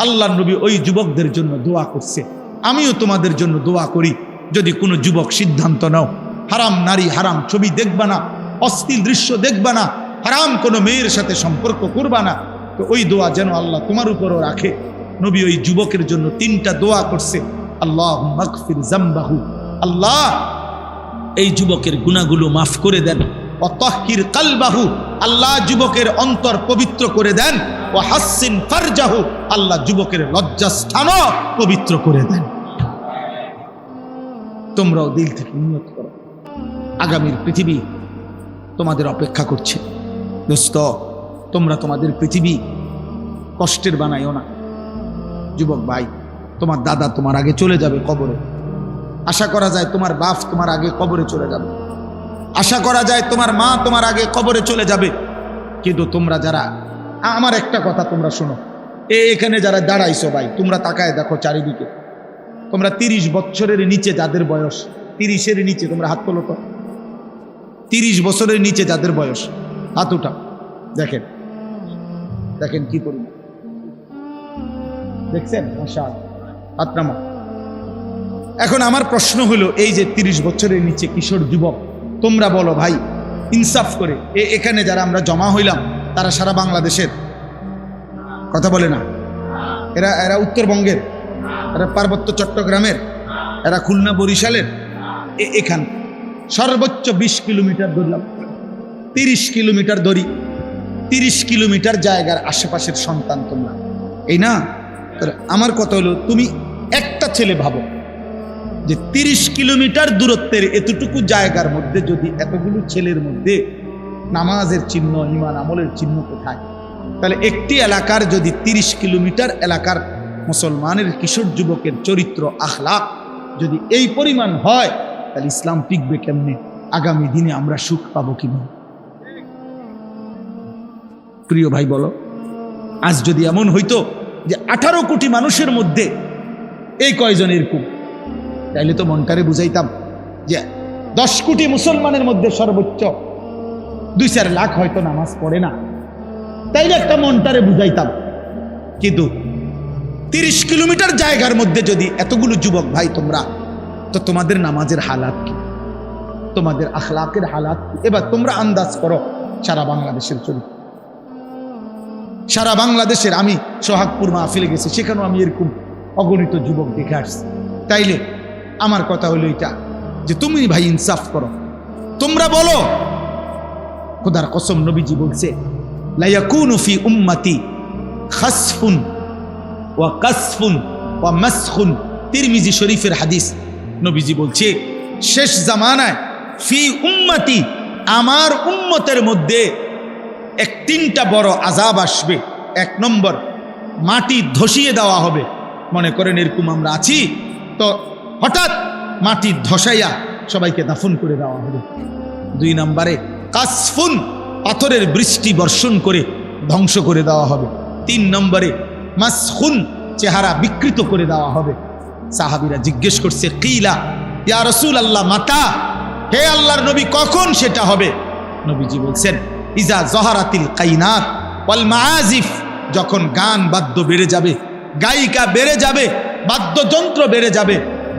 আল্লাহর নবী ওই যুবকদের জন্য দোয়া করছে। আমিও তোমাদের জন্য দোয়া করি, যদি কোনো যুবক সিদ্ধান্ত নাও হারাম নারী হারাম ছবি দেখবা না, অশ্লীল দৃশ্য দেখবা না, হারাম কোনো মেয়ের সাথে সম্পর্ক করবা না, তো ওই দোয়া যেন আল্লাহ তোমার উপরও রাখে। নবী ওই যুবকের জন্য 3টা দোয়া করছে। আল্লাহুম্মা মাগফির যামবাহু, আল্লাহ এই যুবকের গুনাহগুলো মাফ করে দেন। ওয়া তাহহির কালবাহু, আল্লাহ যুবকের অন্তর পবিত্র করে দেন। ওয়া হাসসিন ফারজাহু, আল্লাহ যুবকের লজ্জাস্থানও পবিত্র করে দেন। তোমরাও দিল থেকে নিয়ত করো, আগামীর পৃথিবী তোমাদের অপেক্ষা করছে। দোস্ত, তোমরা তোমাদের পৃথিবী কষ্টের বানাইও না। যুবক ভাই, তোমার দাদা তোমার আগে চলে যাবে কবরে। আশা করা যায় তোমার বাপ তোমার আগে কবরে চলে যাবে, আশা করা যায় তোমার মা তোমার আগে কবরে চলে যাবে। কিন্তু তোমরা যারা, আমার একটা কথা তোমরা শোনো, এখানে যারা দাঁড়াইছো ভাই, তোমরা তাকায় দেখো চারিদিকে, তোমরা 30 বছরের নিচে যাদের বয়স, 30-এর নিচে, তোমরা হাত তোলো তো। 30 বছরের নিচে যাদের বয়স, হাত উঠা। দেখেন দেখেন কি পরিমাণ, দেখছেন? মাশাআল্লাহ, হাত নামা। এখন আমার প্রশ্ন হলো, এই যে 30 বছরের নিচে কিশোর যুবক, তোমরা বলো ভাই ইনসাফ করে, এখানে যারা আমরা জমা হইলাম তারা সারা বাংলাদেশের? কথা বলে না। এরা উত্তরবঙ্গের, এরা পার্বত্য চট্টগ্রামের, এরা খুলনা বরিশালের। এখান সর্বোচ্চ 20 কিলোমিটার ধরলাম, 30 কিলোমিটার ধরি, 30 কিলোমিটার জায়গার আশেপাশের সন্তান তোমরা, এই না? আমার কথা হলো, তুমি একটা ছেলে ভাবো যে 30 কিলোমিটার দূরত্বের এতটুকু জায়গার মধ্যে যদি এতগুলো ছেলের মধ্যে নামাজের চিহ্ন, ঈমান আমলের চিহ্ন কোথায়? তাহলে একটি এলাকার যদি 30 কিলোমিটার এলাকার মুসলমানের কিশোর যুবকের চরিত্র আখলাক যদি এই পরিমাণ হয়, তাহলে ইসলাম টিকবে কেমনে? আগামী দিনে আমরা সুখ পাবো কিভাবে? প্রিয় ভাই বলো, আজ যদি এমন হইতো যে 18 কোটি মানুষের মধ্যে এই কয়জন এরকম, তাইলে তো মনটারে বুঝাইতাম যে 10 কোটি মুসলমানের মধ্যে সর্বোচ্চ 2-4 লাখ হয়তো নামাজ পড়ে না, তাইলে একটা মনটারে বুঝাইতাম। কিন্তু 30 কিলোমিটার জায়গার মধ্যে যদি এতগুলো যুবক ভাই তোমরা, তো তোমাদের নামাজের হালাত কি, তোমাদের আখলাকের হালাত কি? এবার তোমরা আন্দাজ করো সারা বাংলাদেশের চরিত্র। সারা বাংলাদেশের, আমি সোহাগপুর মাহফিলে গেছি, সেখানেও আমি এরকম অগণিত যুবক দেখে আসছি। তাইলে আমার কথা হলো এটা যে তুমি ভাই ইনসাফ করো, তোমরা বলো। খোদার কসম, নবীজি বলছে লা ইয়াকুনু ফি উম্মতি খাসফুন ওয়া কাসফুন ওয়া মাসখুন, তিরমিজি শরীফের হাদিস। নবীজি বলছে শেষ জামানায় ফি উম্মতি, আমার উম্মতের মধ্যে 3টা বড় আযাব আসবে। 1 নম্বর, মাটি ধসিয়ে দেওয়া হবে। মনে করেন এরকম আমরা আছি, তো হঠাৎ মাটি ধসাইয়া সবাইকে দাফন করে দেওয়া হবে। 2 নম্বরে কাসফুন, পাথরের বৃষ্টি বর্ষণ করে ধ্বংস করে দেওয়া হবে। 3 নম্বরে মাসখুন, চেহারা বিকৃত করে দেওয়া হবে। সাহাবীরা জিজ্ঞেস করছে, কিলা ইয়া রাসূলুল্লাহ মাতা, হে আল্লাহর নবী কখন সেটা হবে? নবীজি বলছেন ইজা জহারাতিল কাইনাত ওয়াল মাআজিফ, যখন গান বাদ্য বেড়ে যাবে, গায়িকা বেড়ে যাবে, বাদ্যযন্ত্র বেড়ে যাবে,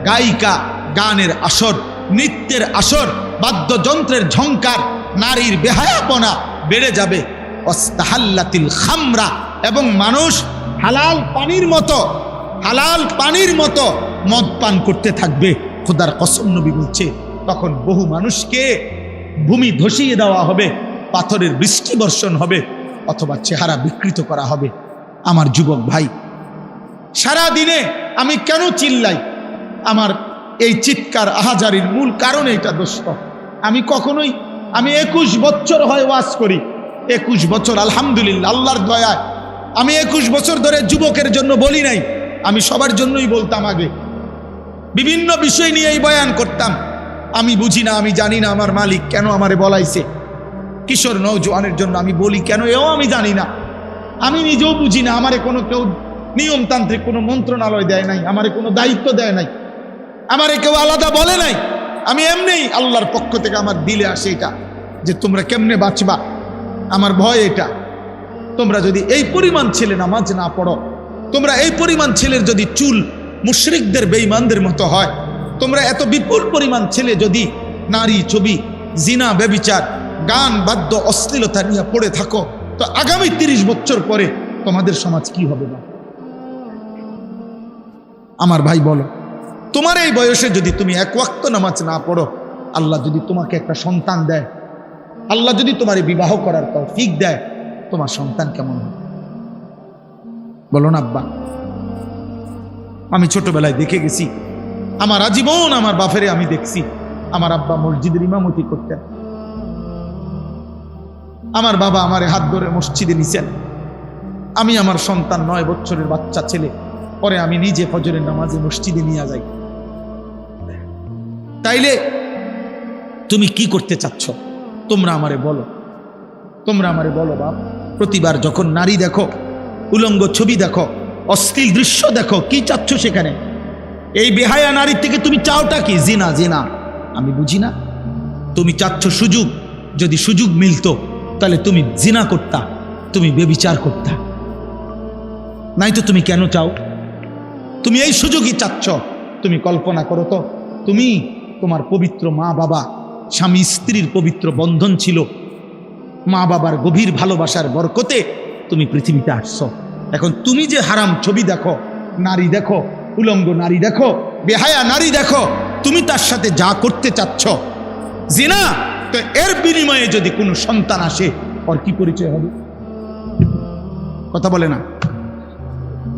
গায়িকা, গানের আসর, নৃত্যের আসর, বাদ্যযন্ত্রের ঝংকার, নারীর বেহায়াপনা বেড়ে যাবে। ওয়াস্তাহাল্লাতিল খামরা, এবং মানুষ হালাল পানির মতো মদ পান করতে থাকবে। খোদার কসম, নবী বলছে তখন বহু মানুষকে ভূমি ধসিয়ে দেওয়া হবে, পাথরের বৃষ্টি বর্ষণ হবে, অথবা চেহারা বিকৃত করা হবে। আমার যুবক ভাই, সারা দিনে আমি কেন চিল্লাই? আমার এই চিৎকার আহাজারির মূল কারণ এটা দোস্ত। আমি 21 বছর হয় ওয়াজ করি, 21 বছর আলহামদুলিল্লাহ, আল্লাহর দয়ায় আমি 21 বছর ধরে যুবকের জন্য বলি নাই, আমি সবার জন্যই বলতাম। আগে বিভিন্ন বিষয় নিয়েই বয়ান করতাম। আমি বুঝি না, আমি জানি না আমার মালিক কেন আমারে বলাইছে। কিশোর নওজোয়ানের জন্য আমি বলি কেন, এও আমি জানি না, আমি নিজেও বুঝি না। আমারে কোনো কেউ নিয়মতান্ত্রিক কোনো মন্ত্রণালয় দেয় নাই, আমারে কোনো দায়িত্ব দেয় নাই, আমারে কেউ আলাদা বলে নাই। আমি এমনিই আল্লাহর পক্ষ থেকে আমার দিলে আসে এটা যে তোমরা কেমনে বাঁচবা, আমার ভয় এটা। তোমরা যদি এই পরিমাণ ছেলে নামাজ না পড়ো, তোমরা এই পরিমাণ ছেলের যদি চুল মুশরিকদের বেঈমানদের মতো হয়, তোমরা এত বিপুল পরিমাণ ছেলে যদি নারী ছবি, জিনা, ব্যভিচার, গান, বাদ্য, অশ্লীলতা নিয়ে পড়ে থাকো, তো আগামী 30 বছর পরে তোমাদের সমাজ কি হবে না? আমার ভাই বলো, তোমার এই বয়সে যদি তুমি এক ওয়াক্ত নামাজ না পড়ো, আল্লাহ যদি তোমাকে একটা সন্তান দেয়, আল্লাহ যদি তোমার বিবাহ করার তৌফিক দেয়, তোমার সন্তান কেমন হবে? বলো না আব্বা। আমি ছোটবেলায় দেখে গেছি, আমার আজীবন আমার বাপেরে আমি দেখছি, আমার আব্বা মসজিদের ইমামতি করতেন, আমার বাবা আমারে হাত ধরে মসজিদে নিছেন, আমি আমার সন্তান 9 বছরের বাচ্চা ছেলে, পরে আমি নিজে ফজরের নামাজে মসজিদে নিয়ে যাই। তাইলে তুমি কি করতে চাচ্ছ? তোমরা আমারে বলো, তোমরা আমারে বলো বাপ। প্রতিবার যখন নারী দেখো, উলঙ্গ ছবি দেখো, অশ্লীল দৃশ্য দেখো, কি চাচ্ছ সেখানে? এই বেহায়া নারীর থেকে তুমি চাওটা কি? জিনা। জিনা আমি বুঝি না। তুমি চাচ্ছ সুযোগ, যদি সুযোগ মিলতো তাহলে তুমি জিনা করতা, তুমি বেবিচার করতা। নাই তো তুমি কেন চাও? তুমি এই সুযোগই চাচ্ছ। তুমি কল্পনা করো তো, তুমি, তোমার পবিত্র মা বাবা, স্বামী স্ত্রীর পবিত্র বন্ধন ছিল, মা বাবার গভীর ভালোবাসার বরকতে তুমি পৃথিবীতে আসছো। এখন তুমি যে হারাম ছবি দেখো, নারী দেখো, উলঙ্গ নারী দেখো, বেহায়া নারী দেখো, তুমি তার সাথে যা করতে চাচ্ছ জিনা, তো এর বিনিময়ে যদি কোনো সন্তান আসে, ওর কি পরিচয় হবে? কথা বলে না,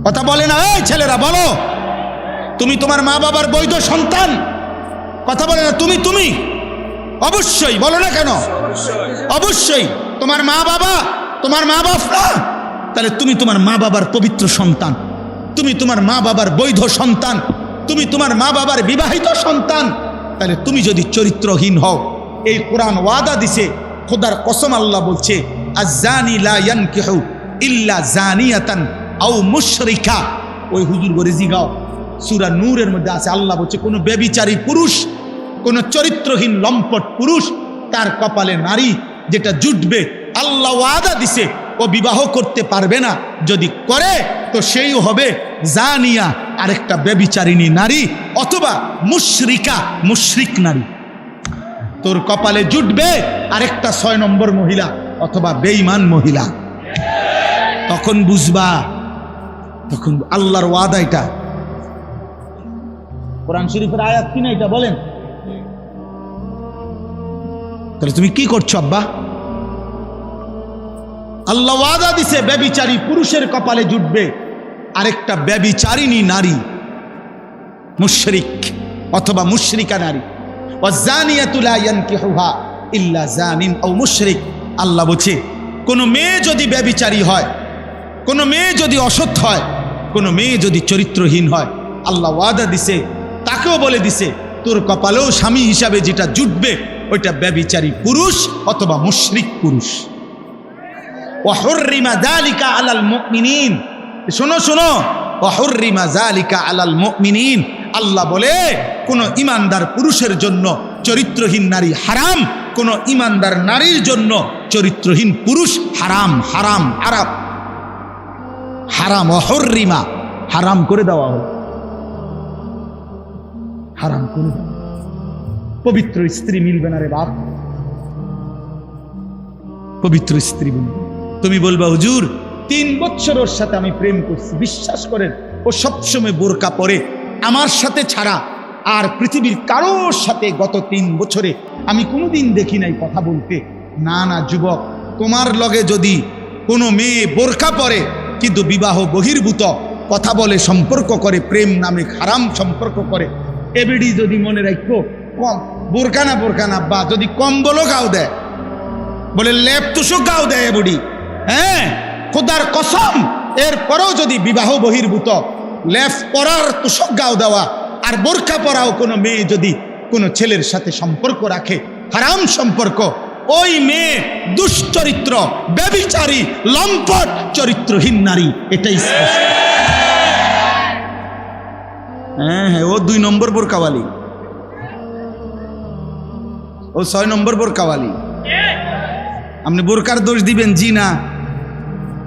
কথা বলে না। এই ছেলেরা বলো, তুমি তোমার মা বাবার বৈধ সন্তান? কথা বলে না। তুমি অবশ্যই বলো না কেন? অবশ্যই তোমার মা বাবা, তোমার মা বাবা, তাহলে তুমি তোমার মা বাবার পবিত্র সন্তান, তুমি তোমার মা বাবার বৈধ সন্তান, তুমি তোমার মা বাবার বিবাহিত সন্তান। তাহলে তুমি যদি চরিত্রহীন হও, এই কোরআন ওয়াদা দিছে, খোদার কসম আল্লাহ বলছে, আয-জানি লা ইয়ানকিহু ইল্লা জানিয়াতান আও মুশরিকা। ওই হুজুর করে জিগাও, সূরা নূরের মধ্যে আছে, আল্লাহ বলছে কোন ব্যভিচারী পুরুষ, কোন চরিত্রহীন লম্পট পুরুষ, তার কপালে নারী যেটা জুটবে, আল্লাহ ওয়াদা দিছে ও বিবাহ করতে পারবে না। যদি করে তো সেই হবে জানিয়া, আরেকটা ব্যভিচারিণী নারী, অথবা মুশরিকা, মুশরিক নারী। তোর কপালে জুটবে আরেকটা 6 নম্বর মহিলা, অথবা বেঈমান মহিলা। তখন বুঝবা, তখন আল্লাহর ওয়াদা। এটা কোরআন শরীফের আয়াত কিনা এটা বলেন? তাহলে তুমি কি করছো আব্বা? আল্লাহ ওয়াদা দিছে ব্যভিচারী পুরুষের কপালে জুটবে আরেকটা ব্যভিচারিণী নারী, মুশরিক অথবা মুশরিকা নারী। ওয়াজানিয়াতু লা ইয়ানকিহুহা ইল্লা জানিন আও মুশরিক। আল্লাহ বলছে কোন মেয়ে যদি ব্যভিচারী হয়, কোন মেয়ে যদি অসৎ হয়, কোন মেয়ে যদি চরিত্রহীন হয়, আল্লাহ ওয়াদা দিছে, তাকেও বলে দিছে তোর কপালেও স্বামী হিসাবে যেটা জুটবে ওইটা ব্যভিচারী পুরুষ অথবা মুশরিক পুরুষ। ওয়া হুররিমা যালিকা আলাল মুমিনিন। শোনো শোনো, ওয়া হুররিমা যালিকা আলাল মুমিনিন। আল্লাহ বলে কোন ইমানদার পুরুষের জন্য চরিত্রহীন নারী হারাম, কোন ইমানদার নারীর জন্য চরিত্রহীন পুরুষ হারাম। হারাম হারাম হারাম, ওয়া হুররিমা, হারাম করে দেওয়া হলো, হারাম করে দেওয়া। পবিত্র স্ত্রী মিলবে না রে বাপ, পবিত্র স্ত্রী মিলবে। তুমি বলবা হুজুর 3 বছর ওর সাথে আমি প্রেম করছি, বিশ্বাস করেন ও সবসময় বোরকা পরে, আমার সাথে ছাড়া আর পৃথিবীর কারোর সাথে গত 3 বছরে আমি কোনোদিন দেখি নাই কথা বলতে। না না যুবক, তোমার লগে যদি কোনো মেয়ে বোরকা পরে কিন্তু বিবাহ বহির্ভূত কথা বলে, সম্পর্ক করে, প্রেম নামে হারাম সম্পর্ক করে, এবিডি যদি মনে রাখো কম বোরকা না বা যদি কম্বলও গাও দেয়, বলে লেপ তুষক গাও দেয় বুড়ি, হ্যাঁ খোদার কসম, এরপরেও যদি বিবাহ বহির্ভূত লেপ পরার তুষক গাও দেওয়া আর বোরকা পরাও কোনো মেয়ে যদি কোনো ছেলের সাথে সম্পর্ক রাখে, হারাম সম্পর্ক, ওই মেয়ে দুশ্চরিত্র, ব্যভিচারী, লম্পট, চরিত্রহীন নারী। এটাই স্পষ্ট। হ্যাঁ হ্যাঁ, ও 2 নম্বর বোরকাওয়ালি, ও 6 নম্বর বোরকাওয়ালি। আপনি বোরকার দোষ দিবেন? জি না,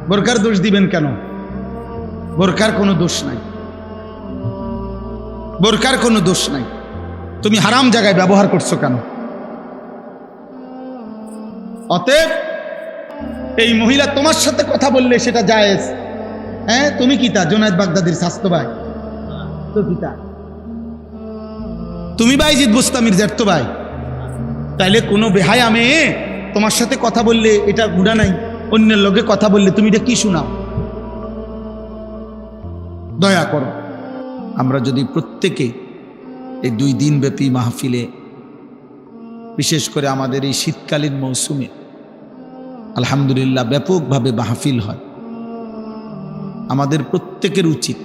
বোরকার দোষ দিবেন কেন? বোরকার কোনো দোষ নাই, বোরকার কোনো দোষ নাই। তুমি হারাম জায়গায় ব্যবহার করছো কেন? অতএব এই মহিলা তোমার সাথে কথা বললে সেটা জায়েজ। হ্যাঁ, তুমি কি তা জুনায়েদ বাগদাদির স্বাস্থ্য ভাই? তো কি তা তুমি বাইজিদ বুস্তামির জ্যাঠতো ভাই? তাইলে কোনো বেহায়া মেয়ে তোমার সাথে কথা বললে এটা গুনাহ নাই, অন্যের লোকে কথা বললে তুমি এটা কি শোনাও? দয়া করো। আমরা যদি প্রত্যেকে এই 2 দিন ব্যাপী মাহফিলে, বিশেষ করে আমাদের এই শীতকালীন মৌসুমে আলহামদুলিল্লাহ ব্যাপকভাবে মাহফিল হয়, আমাদের প্রত্যেকের উচিত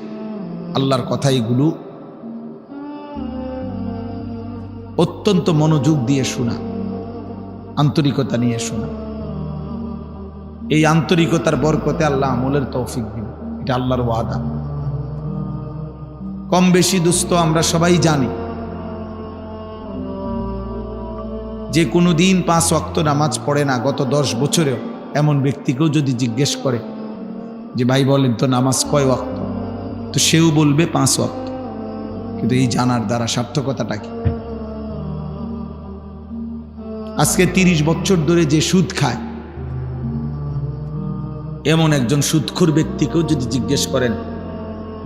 আল্লাহর কথা এগুলো অত্যন্ত মনোযোগ দিয়ে শোনা, আন্তরিকতা নিয়ে শোনা। এই আন্তরিকতার বরকতে আল্লাহ আমলের তৌফিক দিন, এটা আল্লাহর ওয়াদা। কম বেশি দোস্ত আমরা সবাই জানি যে কোনো দিন 5 ওয়াক্ত নামাজ পড়ে না গত 10 বছরেও এমন ব্যক্তিকেও যদি জিজ্ঞেস করে যে ভাই বলেন তো নামাজ কয় ওয়াক্ত, তো সেও বলবে 5 ওয়াক্ত। কিন্তু এই জানার দ্বারা সার্থকতাটা কি? আজকে 30 বছর ধরে যে সুদ খায় এমন একজন সুদখোর ব্যক্তিকেও যদি জিজ্ঞেস করেন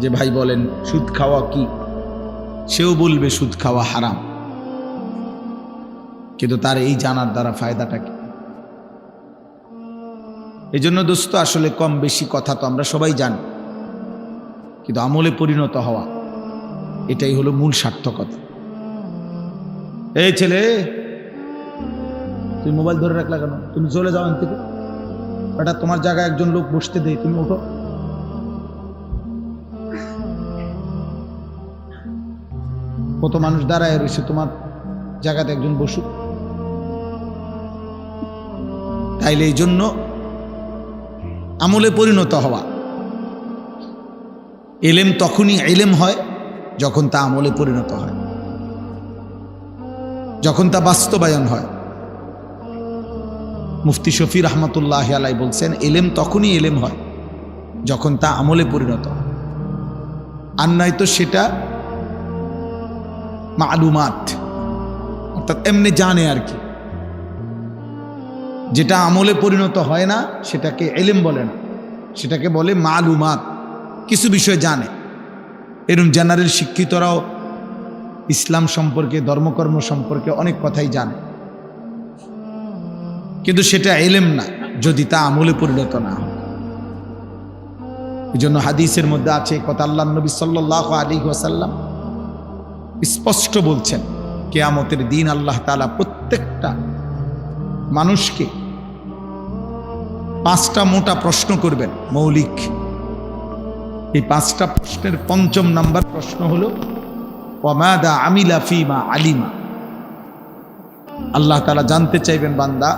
যে ভাই বলেন সুদ খাওয়া কি, সেও বলবে সুদ খাওয়া হারাম। কিন্তু তার এই জানার দ্বারা ফায়দাটা কি? এই জন্য দোস্ত আসলে কম বেশি কথা তো আমরা সবাই জানি, কিন্তু আমলে পরিণত হওয়া এটাই হলো মূল সার্থকতা। এই ছেলে, তুমি মোবাইল ধরে রাখলা কেন? তুমি চলে যাও এখান থেকে, এটা তোমার জায়গায় একজন লোক বসতে দেয়, তুমি ওঠো। কত মানুষ দাঁড়ায় রয়েছে, তোমার জায়গাতে একজন বসুক। তাইলে এই জন্য আমলে পরিণত হওয়া, এলেম তখনই এলেম হয় যখন তা আমলে পরিণত হয়, যখন তা বাস্তবায়ন হয়। মুফতি শফি রহমতুল্লাহ আলাই বলছেন এলেম তখনই এলেম হয় যখন তা আমলে পরিণত হয়, আর নয়তো সেটা মালুমাত, অর্থাৎ এমনি জানে আর কি। যেটা আমলে পরিণত হয় না সেটাকে এলেম বলে না, সেটাকে বলে মালুমাত, কিছু বিষয় জানে। এরকম জেনারেল শিক্ষিতরাও ইসলাম সম্পর্কে, ধর্মকর্ম সম্পর্কে অনেক কথাই জানে, কিন্তু সেটা এলেম না যদি তা আমলে পরিণত না হয়। এই জন্য হাদিসের মধ্যে আছে কথা, আল্লাহর নবী সাল্লাল্লাহু আলাইহি ওয়াসাল্লাম স্পষ্ট বলছেন কিয়ামতের দিন আল্লাহ তাআলা প্রত্যেকটা মানুষকে 5টা মোটা প্রশ্ন করবেন, মৌলিক। এই 5টা প্রশ্নের 5ম নাম্বার প্রশ্ন হলো ওয়ামাদা আমিলা ফিমা আলিমা। আল্লাহ তাআলা জানতে চাইবেন বান্দা,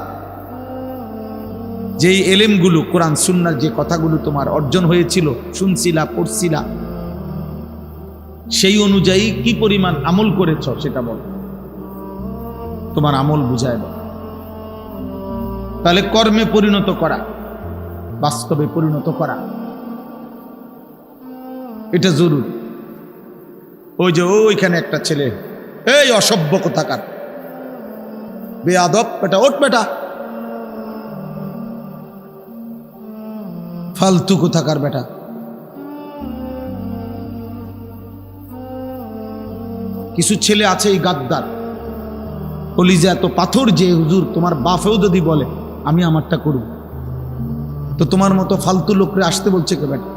যেই এলেমগুলো কোরআন সুন্নাহর যে কথাগুলো তোমার অর্জন হয়েছিল, শুনছিলা, পড়ছিলা, সেই অনুযায়ী কি পরিমাণ আমল করেছ সেটা বল, তোমার আমল বুঝায় বল। তাহলে কর্মে পরিণত করা, বাস্তবে পরিণত করা, এটা জরুরি। ওই যে ওইখানে একটা ছেলে, এই অসভ্য কোথাকার, বেয়াদব বেটা, ওঠ বেটা, ফালতু কোথাকার বেটা। কিছু ছেলে আছে এই গাদ্দার, কলিজা এত পাথর যে হুজুর তোমার বাপেও যদি বলে আমি আমারটা করব, তো তোমার মতো ফালতু লোকরে আসতে বলছে কে বেটা?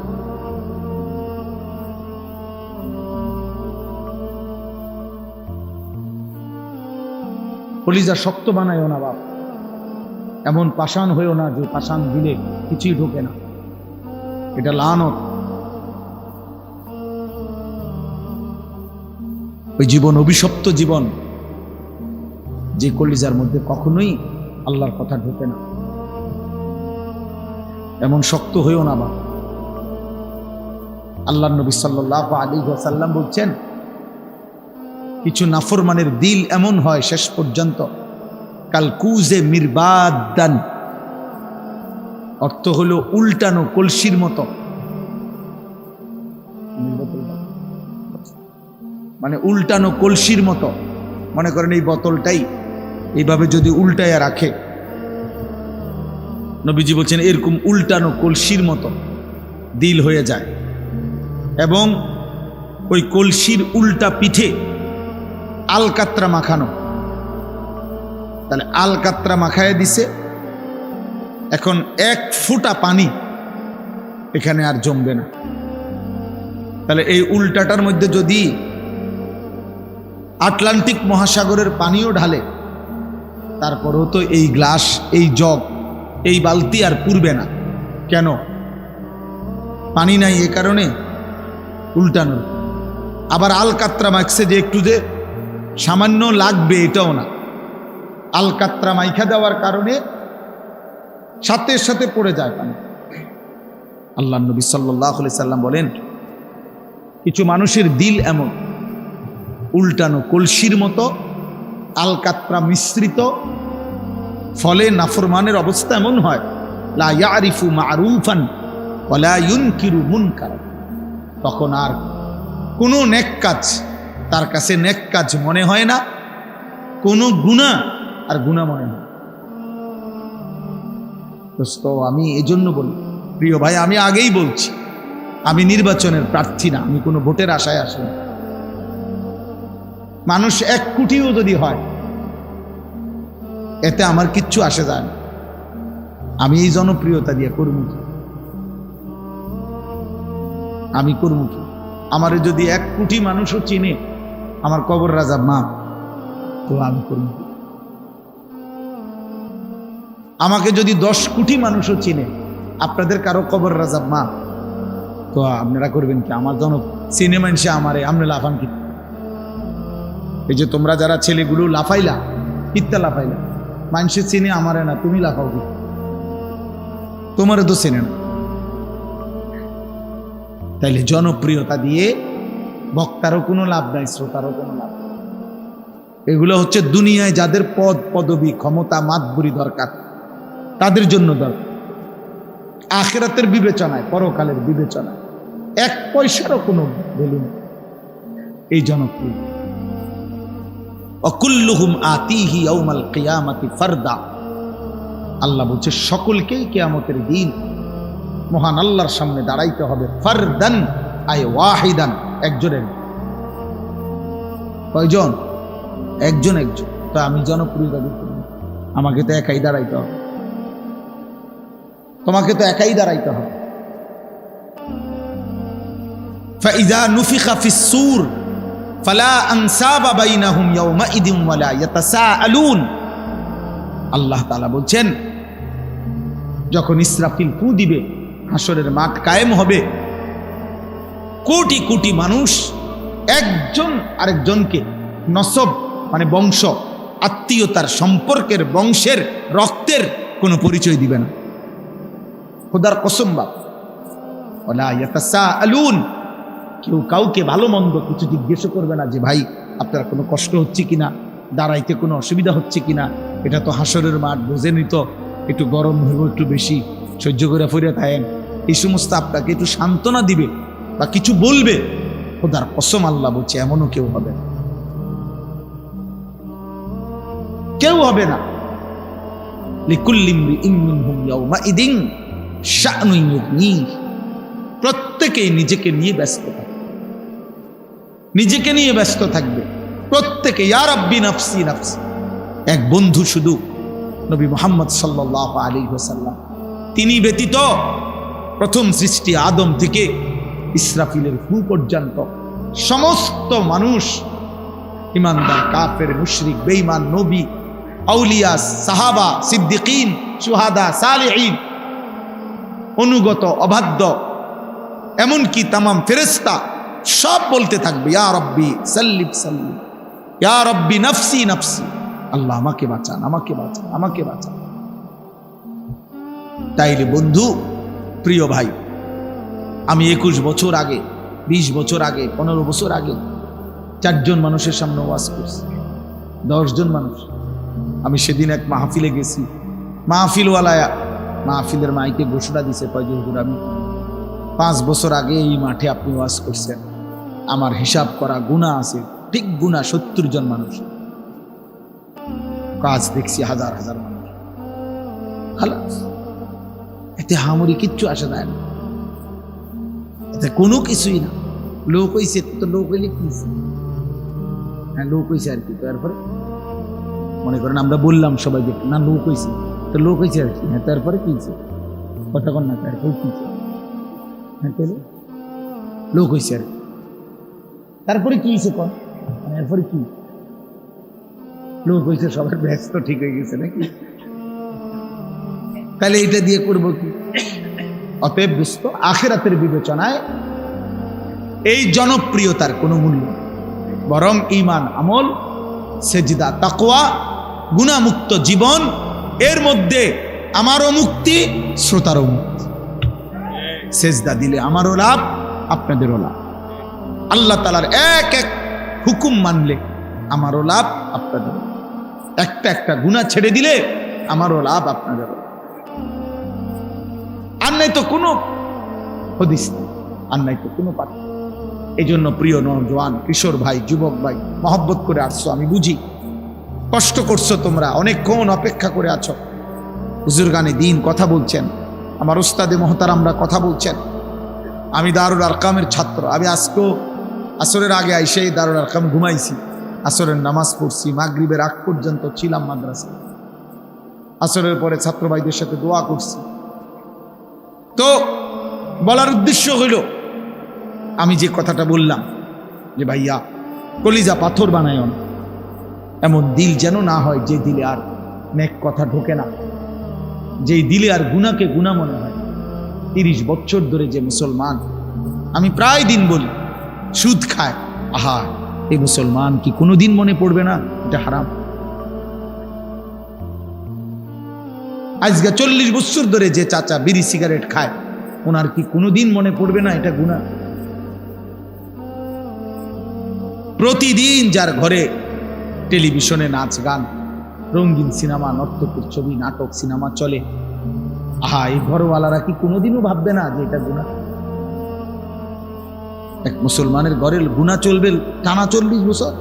কলিজা শক্ত বানায়ও না বাপ, এমন পাষাণ হয়েও না যে পাষাণ দিলে কিছুই ঢোকে না, এটা লানত। ওই জীবন অভিশপ্ত জীবন, যে কলিজার মধ্যে কখনোই আল্লাহর কথা ঢোকে না, এমন শক্ত হয়েও না বাপ। আল্লাহর নবী সাল্লাল্লাহু আলাইহি ওয়াসাল্লাম বলছেন কিছু নাফরমানের দিল এমন হয় শেষ পর্যন্ত কাল কুজে মিরবাদান, অর্থ হলো উল্টানো কলসির মতো। মানে উল্টানো কলসির মতো। মনে করেন এই বোতলটাই এইভাবে যদি উল্টাইয়া রাখে, নবীজি বলছেন এরকম উল্টানো কলসির মতো দিল হয়ে যায়, এবং ওই কলসির উল্টা পিঠে আলকাত্রা মাখানো। তাহলে আলকাত্রা মাখায় দিছে, এখন 1 ফোঁটা পানি এখানে আর জমবে না। তাহলে এই উল্টাটার মধ্যে যদি আটলান্টিক মহাসাগরের পানিও ঢালে, তারপরেও তো এই গ্লাস, এই জগ, এই বালতি আর পুরবে না। কেন? পানি নাই, এ কারণে উল্টানো। আবার আলকাত্রা মাখছে যে একটু যে সামান্য লাগবে, এটাও না। আলকাত্রা মাইখা দেওয়ার কারণে সাথে সাথে পড়ে যায় পানি। আল্লাহ নবী সাল্লাল্লাহু আলাইহি সাল্লাম বলেন, কিছু মানুষের দিল এমন উল্টানো কলসির মতো, আলকাত্রা মিশ্রিত, ফলে নাফরমানের অবস্থা এমন হয়, লা ইয়ারিফু মারুফান ওয়ালা ইউনকিরু মুনকার। তখন আর কোনো নেক কাজ তার কাছে নেক কাজ মনে হয় না, কোনো গুনাহ আর গুনাহ মনে হয়। দোস্ত, আমি এজন্য বলি, প্রিয় ভাই, আমি আগেই বলছি, আমি নির্বাচনের প্রার্থী না, আমি কোনো ভোটের আশায় আসি না। মানুষ 1 কোটিও যদি হয়, এতে আমার কিচ্ছু আসে যায় না। আমি এই জনপ্রিয়তা দিয়ে করব কি? আমি করব কি? আমারে যদি 1 কোটি মানুষও চিনে, আমার কবর রাজা মা, তো আমি করব কি? আমাকে যদি 10 কোটি মানুষও চিনে, আপনাদের কারো কবর রাজা মা, তো আপনারা করবেন কি? আমার জন চিনে মানুষে আমারে, আপনি লাফান কি? এই যে তোমরা যারা ছেলেগুলো লাফাইলা, কিত্তা লাফাইলা, মানুষে চিনে আমারে না, তুমি লাফাও কি? তোমারে তো চিনে না। তাইলে জনপ্রিয়তা দিয়ে বক্তারও কোনো লাভ নাই, শ্রোতারও কোনো লাভ নাই। এগুলো হচ্ছে দুনিয়ায় যাদের পদ পদবি ক্ষমতা মাতবুরি দরকার, তাদের জন্য দরকার। আখিরাতের বিবেচনায়, পরকালের বিবেচনায় 1 পয়সারও কোনো ভ্যালু নেই এই জনপ্রিয়। অকুল্লুহুম আতিহি ইয়াউমাল কিয়ামাতি ফারদা। আল্লাহ বলছে সকলকেই কিয়ামতের দিন মহান আল্লাহর সামনে দাঁড়াইতে হবে। ফারদান আয় ওয়াহিদান, একজনের। কয়জন? একজন একজন। তো আমি জনপ্রিয়তা দিতে, আমাকে তো একাই দাঁড়াইতে হবে, তোমাকে তো একাই দাঁড়াইতে হবে। ফাইযা নুফিখা ফিস-সূর ফালা আনসাবা বাইনাহুম ইয়াওমাইদিন ওয়ালা ইয়াতাসাআলুন। আল্লাহ তাআলা বলছেন, যখন ইসরাফিল ফু দিবে, হাসরের মাঠ কায়েম হবে, কোটি কোটি মানুষ একজন আরেকজনকে নসব মানে বংশ, আত্মীয়তার, সম্পর্কের, বংশের, রক্তের কোনো পরিচয় দিবে না। খোদার কসম বাপ, ওয়ালা ইয়াতাসাআলুন, কেউ কাউকে ভালো মন্দ কিছু জিজ্ঞেস করবে না যে ভাই আপনার কোনো কষ্ট হচ্ছে কিনা, দাঁড়াইতে কোনো অসুবিধা হচ্ছে কিনা। এটা তো হাসরের মাঠ, বোঝেনি তো, একটু গরম হইব, একটু বেশি সহ্য করে ফিরে থাকেন, এই সমস্ত আপনাকে একটু সান্ত্বনা দিবে বা কিছু বলবে। খোদার কসম আল্লাহ বলছে, এমনও কেউ হবে না, কেউ হবে না। লিকুল্লি ইমরিইন মিনহুম ইয়াওমাইদিন শা'নুন ইউগনিহ। প্রত্যেকেই নিজেকে নিয়ে ব্যস্ত থাকবে, নিজেকে নিয়ে ব্যস্ত থাকবে প্রত্যেকে। ইয়া রাব্বি নাফসি নাফসি। এক বন্ধু শুধু নবী মুহাম্মদ সাল্লাল্লাহু আলাইহি ওয়াসাল্লাম, তিনি ব্যতীত প্রথম সৃষ্টি আদম থেকে ইসরাফিলের ফু পর্যন্ত সমস্ত মানুষ, ইমানদার, কাফের, মুশরিক, বেঈমান, নবী, আউলিয়া, সাহাবা, সিদ্দিকিন, শুহাদা, সালেহিন, অনুগত, অবাধ্য, এমনকি তামাম ফেরেশতা সব বলতে থাকবে, ইয়া রব্বি সাল্লিম সাল্লিম, ইয়া রব্বি নাফসি নাফসি। আল্লাহ আমাকে বাঁচান, আমাকে বাঁচান, আমাকে বাঁচান। তাইলে বন্ধু, প্রিয় ভাই, আমি 21 বছর আগে, 20 বছর আগে, 15 বছর আগে 4 জন মানুষের সামনে ওয়াজ করছি, 10 জন মানুষ। আমি সেদিন এক মাহফিলে গেছি, মাহফিলওয়ালায়া মাহফিলের মাইকে ঘোষণা দিছে, কয় যে হুজুর, আমি 5 বছর আগে এই মাঠে আপনি ওয়াজ করছেন, আমার হিসাব করা গুনাহ আছে, ঠিক গুনাহ 70 জন মানুষ, কাজ দেখছি হাজার হাজার মানুষ। খালাস, এতে হামুরি কিচ্ছু আসে যায় না, এতে কোনো কিছুই না। লোক হইছে তো লোক হইলে কি হ্যাঁ লোক হইছে আর কি। তারপরে মনে করেন আমরা বললাম সবাই যে না লোক হইছে, তো লোক হইছে আর কি। হ্যাঁ তারপরে কি হয়েছে কথা কন না, তারপরে কি হ্যাঁ তাহলে লোক হইছে আর কি। তারপরে কি হয়েছে কন, এরপরে কি লোক হয়েছে, সবার ব্যস্ত ঠিক হয়ে গেছে নাকি? তাহলে এটা দিয়ে করবো কি? অতএব দোস্ত, আখিরাতের বিবেচনায় এই জনপ্রিয়তার কোনো মূল্য, বরং ঈমান, আমল, সেজদা, তাকওয়া, গুনাহমুক্ত জীবন, এর মধ্যে আমারও মুক্তি, শ্রোতারও মুক্তি। সেজদা দিলে আমারও লাভ, আপনাদেরও লাভ। আল্লাহ তাআলার এক এক হুকুম মানলে আমারও লাভ, আপনাদেরও। একটা একটা গুনাহ ছেড়ে দিলে আমারও লাভ, আপনাদেরও। আর নাই তো কোনো হদিস নেই, আর নাই তো কোনো পাঠ। এই জন্য প্রিয় নওজোয়ান, কিশোর ভাই, যুবক ভাই, মহব্বত করে আসছো, আমি বুঝি কষ্ট করছো তোমরা, অনেকক্ষণ অপেক্ষা করে আছো। বুজুর্গানে দিন কথা বলছেন, আমার উস্তাদে মুহতারামরা কথা বলছেন। আমি দারুল আরকামের ছাত্র, আমি আজকেও আসরের আগে আইসেই দারুল আরকাম ঘুমাইছি, আসরের নামাজ পড়ছি, মাগরিবের আগ পর্যন্ত ছিলাম মাদ্রাসায়, আসরের পরে ছাত্র ভাইদের সাথে দোয়া করছি। তো বলার উদ্দেশ্য হইল, আমি যে কথাটা বললাম যে ভাইয়া কলিজা পাথর বানায় না, এমন দিল যেন না হয় যে দিলে আর নেক কথা ঢোকে না, যেই দিলে আর গুনাহকে গুনাহ মনে হয়। 30 বছর ধরে যে মুসলমান, আমি প্রায় দিন বলি, সুদ খায়, আহা এই মুসলমান কি কোনোদিন মনে পড়বে না এটা হারাম? আজকে 40 বছর ধরে যে চাচা বিড়ি সিগারেট খায়, ওনার কি কোনোদিন মনে পড়বে না এটা গুনাহ? প্রতিদিন যার ঘরে টেলিভিশনে নাচ গান, রঙিন সিনেমা, নর্তকীর ছবি, নাটক, সিনেমা চলে, আহা এই ঘরওয়ালারা কি কোনোদিনও ভাববে না যে এটা গুনাহ? এক মুসলমানের ঘরে গুনাহ চলবে টানা 40 বছর,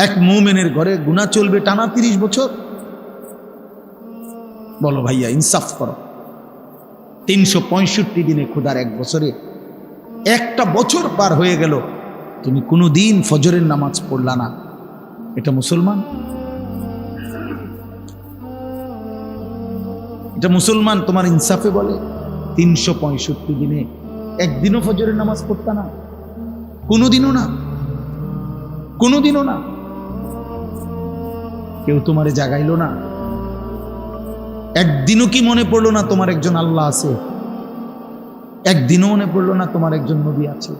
এক মুমিনের ঘরে গুনাহ চলবে টানা 30 বছর। বলো ভাইয়া, ইনসাফ করো। 365 দিনে খোদার এক বছরে একটা বছর পার হয়ে গেল, তুমি কোনোদিন ফজরের নামাজ পড়লা না, এটা মুসলমান? এটা মুসলমান তোমার ইনসাফে বলে? 365 দিনে একদিনও ফজরের নামাজ পড়তা না, কোনোদিনও না, কোনোদিনও না। কেউ তোমারে জাগাইলো না? একদিনও কি মনে পড়লো না তোমার একজন আল্লাহ আছে? একদিনও মনে পড়লো না তোমার একজন নবী আছে?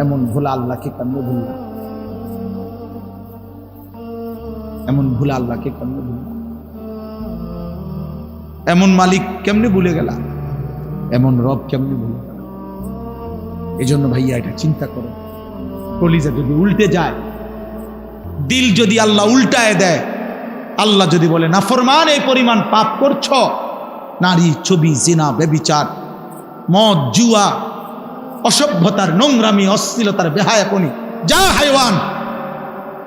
এমন ভোলা আল্লাহকে কেমনে ভুললাম? এমন ভোলা আল্লাহকে কেমনে ভুললাম? এমন মালিক কেমনে ভুলে গেলা? এমন রব কেমনে ভুলে গেলা? এই জন্য ভাইয়া এটা চিন্তা করো। কলিজা যদি উল্টে যায়, দিল যদি আল্লাহ উল্টায় দেয়, আল্লাহ যদি বলে নাফরমান এই পরিমাণ পাপ করছ, নারী, ছবি, জিনা, ব্যভিচার, মদ, জুয়া, অসভ্যতার, নোংরামি, অশ্লীলতার, বেহায়াপনি, যা হাইওয়ান,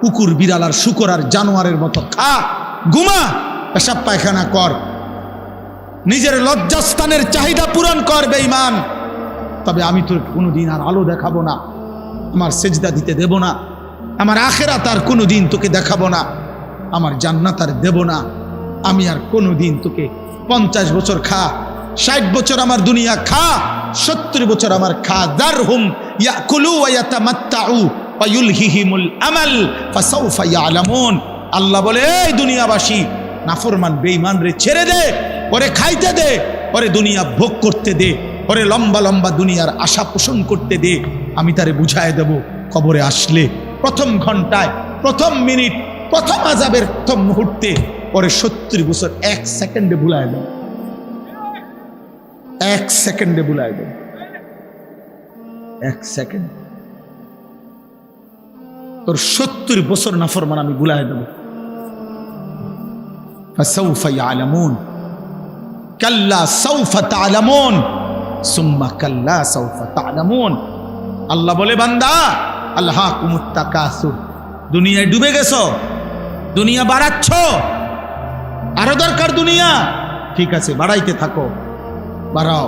কুকুর, বিড়াল আর শুকর আর জানোয়ারের মতো খা, ঘুমা, পেশাব পায়খানা কর, নিজের লজ্জাস্থানের চাহিদা পূরণ কর বেঈমান, তবে আমি তোর কোনোদিন আর আলো দেখাবো না, আমার সেজদা দিতে দেব না, আমার আখিরাত আর কোনোদিন তোকে দেখাবো না, আমার জান্নাত আর দেব না, আমি আর কোনোদিন তোকে 50 বছর খা, 60 বছর আমার দুনিয়া খা, 70 বছর আমার খা, দারহুম ইয়াকুলু ওয়া ইয়াতামাত্তাউ ওয়া ইউলহিহিমুল আমাল ফাসাউফা ইয়ালামুন। আল্লাহ বলে, এই দুনিয়াবাসী, নাফরমান বেঈমান রে ছেড়ে দে, ওরে খাইতে দে, ওরে দুনিয়া ভোগ করতে দে, ওরে লম্বা লম্বা দুনিয়ার আশা পোষণ করতে দে, আমি তারে বুঝায় দেব কবরে আসলে প্রথম ঘন্টায়, প্রথম মিনিট, প্রথম আযাবের প্রথম মুহূর্তে পরে 70 বছর 1 সেকেন্ডে ভুলায় দেব, 1 সেকেন্ডে ভুলায় দেব, 1 সেকেন্ড। তোর 70 বছর নাফরমান আমি ভুলায় দেব। ফাসাউফা ইয়ালামুন কাল্লা সাউফা তা'লামুন, সুম্মা কাল্লা সাউফা তা'লামুন। আল্লাহ বলে, বান্দা আলহাকুমুত তাকাসুর, দুনিয়ায় ডুবে গেছো, দুনিয়া বাড়াচ্ছ, আরো দরকার দুনিয়া, ঠিক আছে বাড়াইতে থাকো, বাড়াও।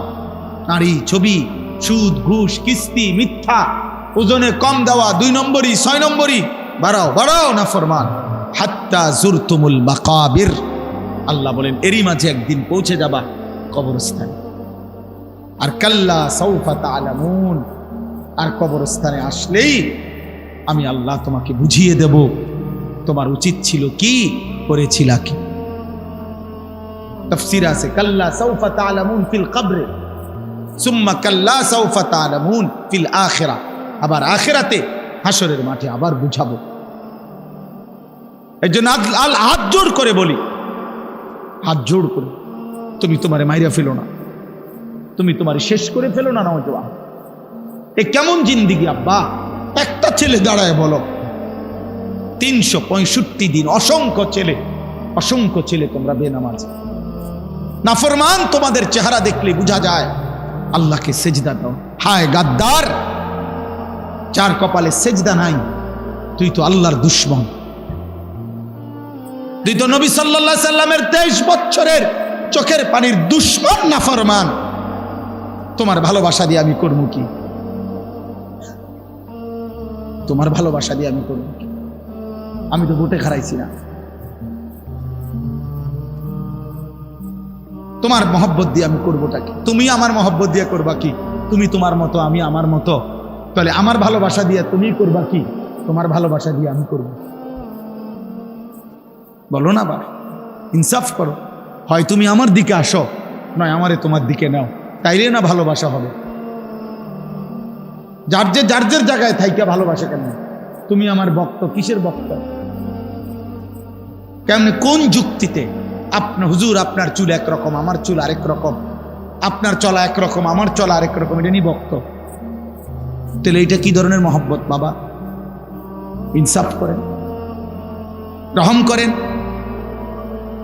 নারী, ছবি, সুদ, ঘুষ, কিস্তি, মিথ্যা, ওজনে কম দেওয়া, 2 নম্বরই 6 নম্বরই, বাড়াও বাড়াও নাফরমান। হাত্তা জুরতুমুল মাকাবির, আল্লাহ বলেন এরই মাঝে একদিন পৌঁছে যাবা কবরস্থানে। আর কাল্লা সাউফা তা'লামুন, আর কবরস্থানে আসলেই আমি আল্লাহ তোমাকে বুঝিয়ে দেব তোমার উচিত ছিল কি, করেছিলা কি। তাফসীর আছে কাল্লা সাউফা তা'লামুন ফিল কবরে সুম্মা কাল্লা সাউফা তা'লামুন ফিল আখিরাহ, আবার আখিরাতে হাসরের মাঠে আবার বুঝাবো। এই জন্য হাত জোড় করে বলি, হাত জোড় করে, তুমি তোমারে মাইরা ফেলো না, তুমি তোমারে শেষ করে ফেলো না। নওজোয়ান, এ কেমন জিন্দিগি আব্বা? একটা ছেলে দাঁড়ায় বলো, 365 দিন অসংখ্য ছেলে তোমরা বেনামাজ, নাফরমান, তোমাদের চেহারা দেখলে বোঝা যায় আল্লাহকে সেজদা দাও। হায় গাদ্দার, যার কপালে সেজদা নাই, তুই তো আল্লাহর দুশমন, তুই তো নবী সাল্লাল্লাহু আলাইহি সাল্লামের 23 বছরের চোখের পানির দুশমন, নাফরমান। তোমার ভালোবাসা দিয়ে আমি করবো কি? তোমার ভালোবাসা দিয়ে আমি করবো কি? আমি তো ভোটে হারাইছি না। তোমার মহব্বত দিয়ে আমি করবোটা কি? তুমি আমার মহব্বত দিয়ে করবা কি? তুমি তোমার মতো, আমি আমার মতো, তাহলে আমার ভালোবাসা দিয়ে তুমি করবা কি? তোমার ভালোবাসা দিয়ে আমি করব। বলো না বা, ইনসাফ করো, হয় তুমি আমার দিকে আসো, নয় আমারে তোমার দিকে নাও, তাইলে না ভালোবাসা হবে। যার যে জায়গায় থাইকা ভালোবাসা কেন? তুমি আমার ভক্ত, কিসের ভক্ত? কেমনে, কোন যুক্তিতে? আপনার হুজুর, আপনার চুল একরকম, আমার চুল আরেক রকম, আপনার চলা একরকম, আমার চলা আরেক রকম, এটা নিয়ে ভক্ত? তাহলে এটা কি ধরনের মহব্বত বাবা? ইনসাফ করেন, রহম করেন,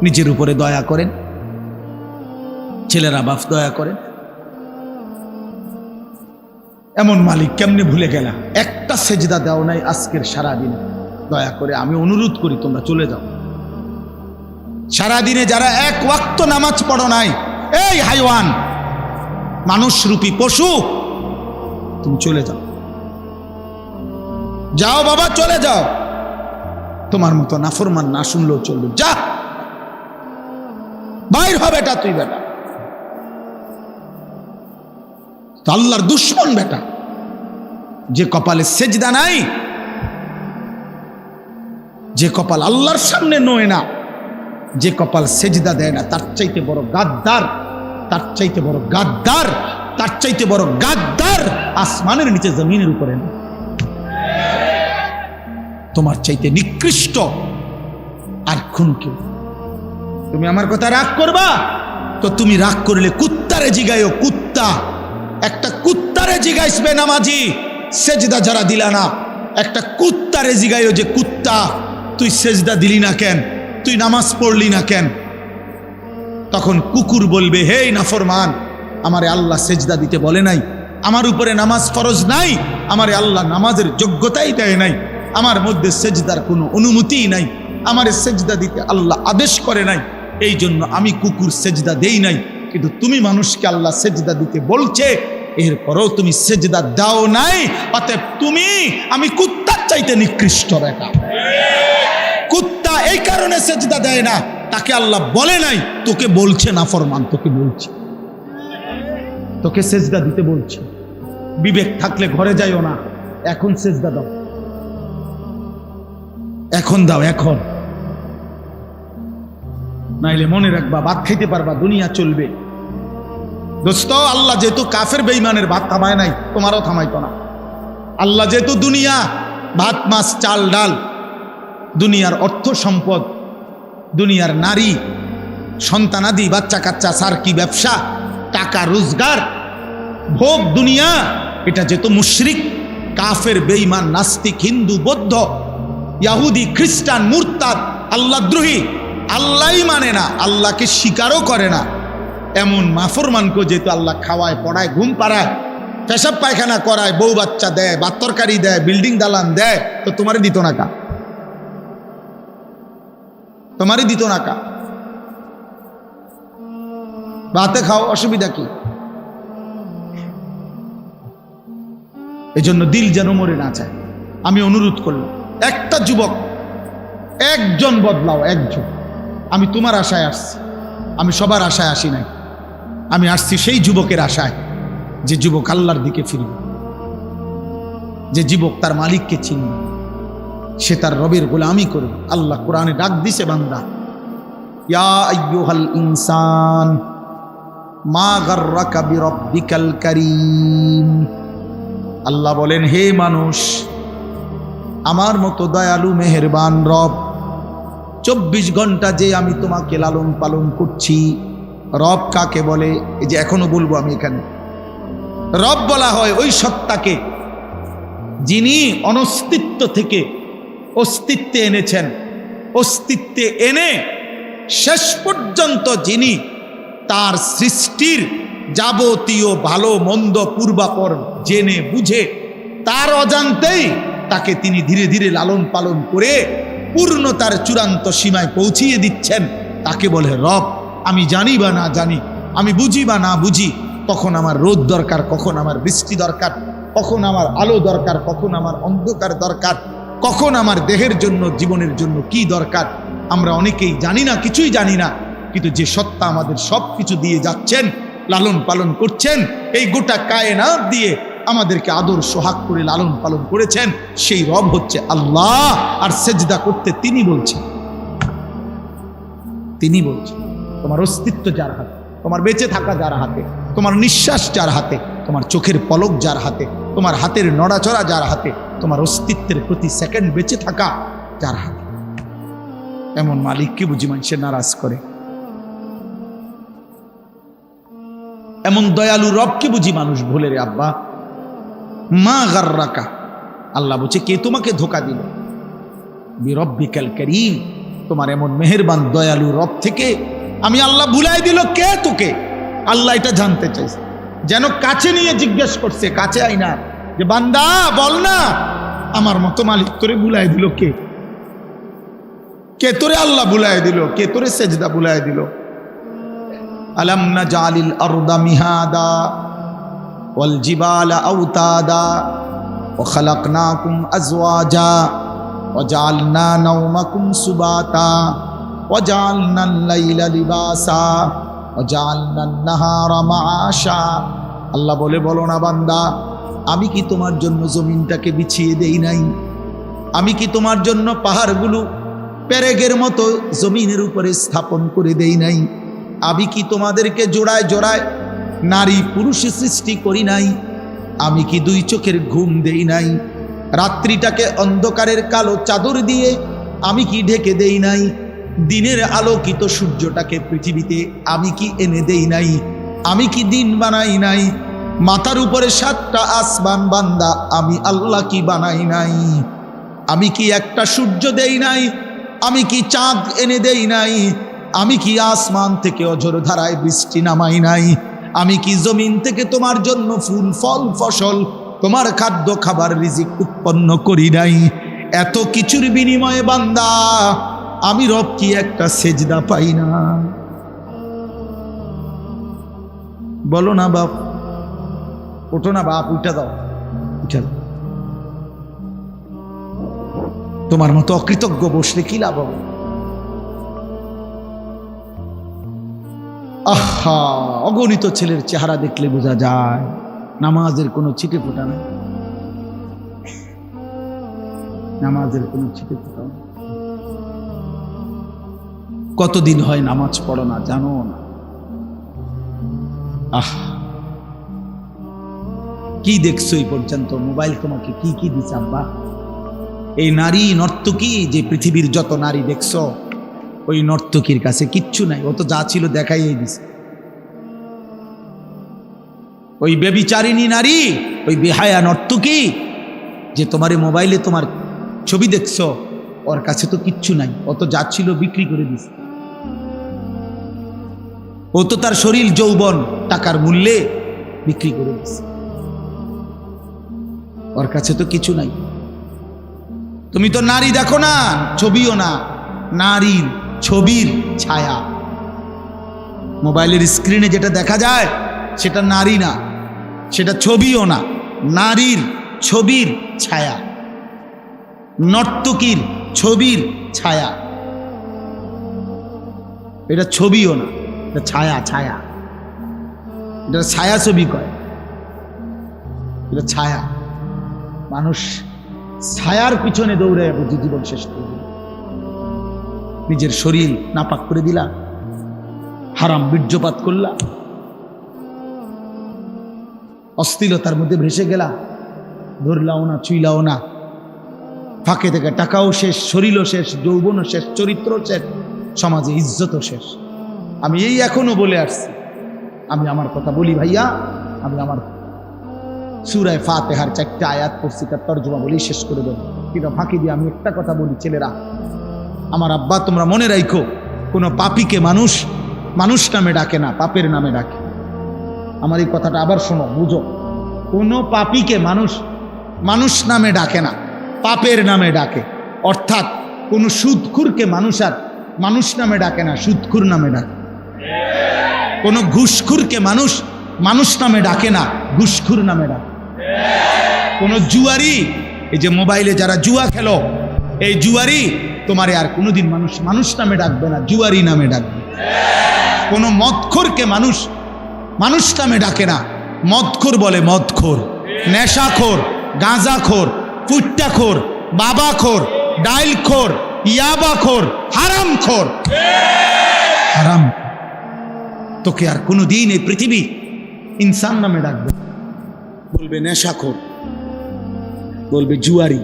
নিজের উপরে দয়া করেন, ছেলেরা বাপ দয়া করেন। এমন মালিক কেমনে ভুলে গেলা? একটা সেজদা দাও নাই আজকের সারাদিন, দয়া করে আমি অনুরোধ করি তোমরা চলে যাও। সারাদিনে যারা 1 ওয়াক্ত নামাজ পড়ো নাই, এই হাইওয়ান, মানুষরূপী পশু, তুমি চলে যাও, যাও বাবা, চলে যাও। তোমার মতো নাফরমান না শুনলেও চলবে, যা বাইর হ বেটা, তুই বেটা আল্লাহর দুশমন বেটা। যে কপালে সেজদা নাই, যে কপাল আল্লাহর সামনে নয় না, যে কপাল সেজদা দেয় না, তার চাইতে বড় গাদ্দার, তার চাইতে বড় গাদ্দার, তার চাইতে বড় গাদ্দার আসমানের নিচে জমিনের উপরে না। তোমার চাইতে নিকৃষ্ট আর কোন কেউ। তুমি আমার কথা রাগ করবা তো তুমি রাগ করলে কুত্তারে জিগাইও, কুত্তা, একটা কুত্তারে জিগাইসবে নামাজি, সেজদা যারা দিলা না, একটা কুত্তারে জিগাইও যে কুত্তা, তুই সেজদা দিলি না কেন, তুই নামাজ পড়লি না কেন? তখন কুকুর বলবে, হে নাফরমান, আমারে আল্লাহ সেজদা দিতে বলে নাই, আমার উপরে নামাজ ফরজ নাই, আমারে আল্লাহ নামাজের যোগ্যতাই দেয় নাই, আমার মধ্যে সেজদার কোনো অনুমতিই নাই, আমারে সেজদা দিতে আল্লাহ আদেশ করে নাই, এই জন্য আমি কুকুর সেজদা দেই নাই। কিন্তু তুমি মানুষকে আল্লাহ সেজদা দিতে বলছে, এরপরও তুমি সেজদা দাও নাই, অতএব তুমি, আমি কুত্তার চাইতে নিকৃষ্ট বেটা। কুত্তা এই কারণে সেজদা দেয় না, তাকে আল্লাহ বলে নাই, তোকে বলছে নাফরমান, তোকে বলছে, তোকে সেজদা দিতে বলছে। বিবেক থাকলে ঘরে যাইও না, এখন সেজদা দাও, এখন দাও, এখন, নাইলে মনে রাখবা ভাত খাইতে পারবা, দুনিয়া চলবে। দোস্ত, আল্লাহ যেহেতু কাফের বেঈমানের ভাত থামায় নাই, তোমারও থামাইতো না। আল্লাহ যেহেতু দুনিয়া, ভাত মাছ চাল ডাল, দুনিয়ার অর্থ সম্পদ, দুনিয়ার নারী সন্তানাদি, বাচ্চা কাচ্চা, সার্কি ব্যবসা, টাকা রোজগার, ভোগ দুনিয়া, এটা যেহেতু মুশরিক, কাফের, বেঈমান, নাস্তিক, হিন্দু, বৌদ্ধ, ইহুদি, খ্রিস্টান, মুরতাদ, আল্লাহদ্রোহী, আল্লাহই মানে না, আল্লাহকে স্বীকারও করে না, এমন মাফরমানকে যেহেতু আল্লাহ খাওয়ায়, পড়ায়, ঘুম পাড়ায়, পেশাব পায়খানা করায়, বউ বাচ্চা দেয়, ভাত তরকারি দেয়, বিল্ডিং দালান দেয়, তো তোমারই দিত না কা? তোমারই দিত না কা? ভাতে খাও, অসুবিধা কি? এজন্য দিল যেন মরে না চায়। আমি অনুরোধ করলাম, একটা যুবক, একজন বদলাও, একজন। আমি তোমার আশায় আসছি, আমি সবার আশায় আসি নাই। আমি আসছি সেই যুবকের আশায়, যে যুবক আল্লাহর দিকে ফিরবে, যে যুবক তার মালিককে চিনবে, সে তার রবের গোলামি করবে। আল্লাহ কোরআনে ডাক দিছে, বান্দা ইয়া আইয়ুহাল ইনসান মা গাররাকা বিরব্বিকাল কারীম। আল্লাহ বলেন, হে মানুষ, আমার মতো দয়ালু মেহেরবান রব, 24 ঘন্টা যে আমি তোমাকে লালন পালন করছি। রব কাকে বলে? এই যে এখনো বলবো আমি এখানে, রব বলা হয় ওই সত্তাকে যিনি অনস্তিত্ব থেকে অস্তিত্বে এনেছেন, অস্তিত্বে এনে শেষ পর্যন্ত যিনি তার সৃষ্টির যাবতীয় ভালো মন্দ পূর্বাপর জেনে বুঝে তার অজান্তেই তাকে তিনি ধীরে ধীরে লালন পালন করে পূর্ণতার চূড়ান্ত সীমায় পৌঁছিয়ে দিচ্ছেন, তাকে বলে রব। আমি জানি বা না জানি, আমি বুঝি বা না বুঝি, কখন আমার রোদ দরকার, কখন আমার বৃষ্টি দরকার, কখন আমার আলো দরকার, কখন আমার অন্ধকার দরকার, কখন আমার দেহের জন্য, জীবনের জন্য কি দরকার, আমরা অনেকেই জানি না, কিছুই জানি না। কিন্তু যে সত্তা আমাদের সব কিছু দিয়ে যাচ্ছেন, লালন পালন করছেন, এই গোটা কায়নাত দিয়ে আমাদেরকে আদর সোহাগ করে লালন পালন করেছেন, সেই রব হচ্ছে আল্লাহ। আর সেজদা করতে তিনি বলছেন, তিনি বলছেন। তোমার অস্তিত্ব যার হাতে, তোমার বেঁচে থাকা যার হাতে, তোমার নিঃশ্বাস যার হাতে, তোমার চোখের পলক যার হাতে, তোমার হাতের নড়াচড়া যার হাতে, তোমার অস্তিত্বের প্রতি সেকেন্ড বেঁচে থাকা যার হাতে, এমন মালিককে বুঝি মানুষের নারাজ করে? এমন দয়ালু রবকে বুঝি মানুষ ভুলে রে আব্বা? মা গাররাকা, আল্লাহ বলছে, কে তোমাকে ধোকা দিল? বিরব্বিকাল কারীম, তোমার এমন মেহেরবান দয়ালু রব থেকে আমি আল্লাহ ভুলাই দিল কে তোকে? আল্লাহ এটা জানতে চাইছে, যেন কাছে নিয়ে জিজ্ঞেস করছে, কাছে আই না, যে বান্দা বল না, আমার মতো মালিক তোরে ভুলাই দিল কে? কে তোরে আল্লাহ ভুলাই দিল? কে তোরে সেজদা ভুলাই দিল? আলাম নাজালিল আরদা মিহাদা ওয়াল জিবালা আওতাদা ওয়া খালাকনাকুম আজওয়াজা ওয়া জাআলনা নাওমাকুম সুবাতা ওয়া জাআলনাল লাইলা লিবাসা ওয়া জাআলনান নাহারা মাআশা। আল্লাহ বলে, বলো না বান্দা, আমি কি তোমার জন্য জমিনটাকে বিছিয়ে দেই নাই? আমি কি তোমার জন্য পাহাড়গুলো পেরেকের মতো জমিনের উপরে স্থাপন করে দেই নাই? আমি কি তোমাদেরকে জোড়ায় জোড়ায় নারী পুরুষে সৃষ্টি করি নাই? আমি কি দুই চোখের ঘুম দেই নাই? রাত্রিটাকে অন্ধকারের কালো চাদর দিয়ে আমি কি ঢেকে দেই নাই? দিনের আলোকিত সূর্যটাকে পৃথিবীতে আমি কি এনে দেই নাই? আমি কি দিন বানাই নাই? মাথার উপরে 7টা আসমান বান্দা আমি আল্লাহ কি বানাই নাই? আমি কি একটা সূর্য দেই নাই? আমি কি চাঁদ এনে দেই নাই? আমি কি আসমান থেকে অঝোর ধারায় বৃষ্টি নামাই নাই? আমি কি জমিন থেকে তোমার জন্য ফুল ফল ফসল, তোমার খাদ্য খাবার রিজিক উৎপন্ন করি নাই? এত কিছুর বিনিময়ে বান্দা আমি রব কি একটা সেজদা পাই না? বলো না বাপ, ওঠো না বাপ, উঠে দাও, উঠে দাও। তোমার মতো অকৃতজ্ঞ বসলে কি লাভ হবে? আহা, অগণিত ছেলের চেহারা দেখলে বোঝা যায় নামাজের কোনো ছিটে ফোটা নেই, নামাজের কোনো ছিটে ফোটা নেই। কতদিন হয় নামাজ পড়ো না, জানো না? আহ, কি দেখছো এই পর্যন্ত? মোবাইল তোমাকে কি কি দিচ্ছে আব্বা? এই নারী নর্তকী, যে পৃথিবীর যত নারী দেখছো, ওই নর্তকীর কাছে কিচ্ছু নাই, ও তো যা ছিল দেখাইয়ে দিছে। ওই বেবিচারিণী নারী, ওই বেহায়া নর্তকী যে তোমার মোবাইলে তোমার ছবি দেখছো, ওর কাছে তো কিচ্ছু নাই, ও তো যা ছিল বিক্রি করে দিছে। ও তো তার শরীর যৌবন টাকার মূল্যে বিক্রি করে দিচ্ছে, ওর কাছে তো কিছু নাই। তুমি তো নারী দেখো না, ছবিও না, নারীর ছবির ছায়া। মোবাইলের স্ক্রিনে যেটা দেখা যায় সেটা নারী না, সেটা ছবিও না, নারীর ছবির ছায়া, নর্তকীর ছবির ছায়া। এটা ছবিও না, এটা ছায়া। ছায়া, এটা ছায়া ছবি কয়, এটা ছায়া। মানুষ ছায়ার পিছনে দৌড়ে বুঝি জীবন শেষ করবে। নিজের শরীর নাপাক করে দিলা, হারাম বীর্যপাত করলা, অশ্লীলতার মধ্যে ভেসে গেলা, ধরলাও না, ছুইলাও না, ফাঁকে থেকে টাকাও শেষ, শরীরও শেষ, যৌবনও শেষ, চরিত্র শেষ, সমাজে ইজ্জতও শেষ। আমি এই এখনো বলে আসছি, আমি আমার কথা বলি ভাইয়া, আমি আমার সূরা ফাতিহার 4টা আয়াত পড়ছি, তার তর্জমা বলেই শেষ করে দেব। কিন্তু ফাঁকি দিয়ে আমি একটা কথা বলি, ছেলেরা, আমার আব্বা, তোমরা মনে রাখো, কোনো পাপীকে মানুষ মানুষ নামে ডাকে না, পাপের নামে ডাকে। আমার এই কথাটা আবার শোনো, বুঝো। কোনো পাপীকে মানুষ মানুষ নামে ডাকে না, পাপের নামে ডাকে। অর্থাৎ কোন সুদখুরকে মানুষ আর মানুষ নামে ডাকে না, সুদখুর নামে ডাকে। কোন ঘুষখুরকে মানুষ মানুষ নামে ডাকে না, ঘুষখুর নামে ডাকে। কোন জুয়ারি, এই যে মোবাইলে যারা জুয়া খেলো, এই জুয়ারি তোমারে আর কোনোদিন মানুষ মানুষ নামে ডাকবে না, জুয়ারি নামে ডাকবে। কোন মদখোরকে মানুষ মানুষ নামে ডাকে না, মদখোর বলে মদখোর, নেশাখোর, গাঁজাখোর, ফুট্টাখোর, বাবাখোর, ডাইলখোর, ইয়াবাখোর, হারামখোর। হারাম তোকে আর কোনোদিন এই পৃথিবী ইনসান নামে ডাকবে, বলবে নেশাখোর, বলবে জুয়ারি,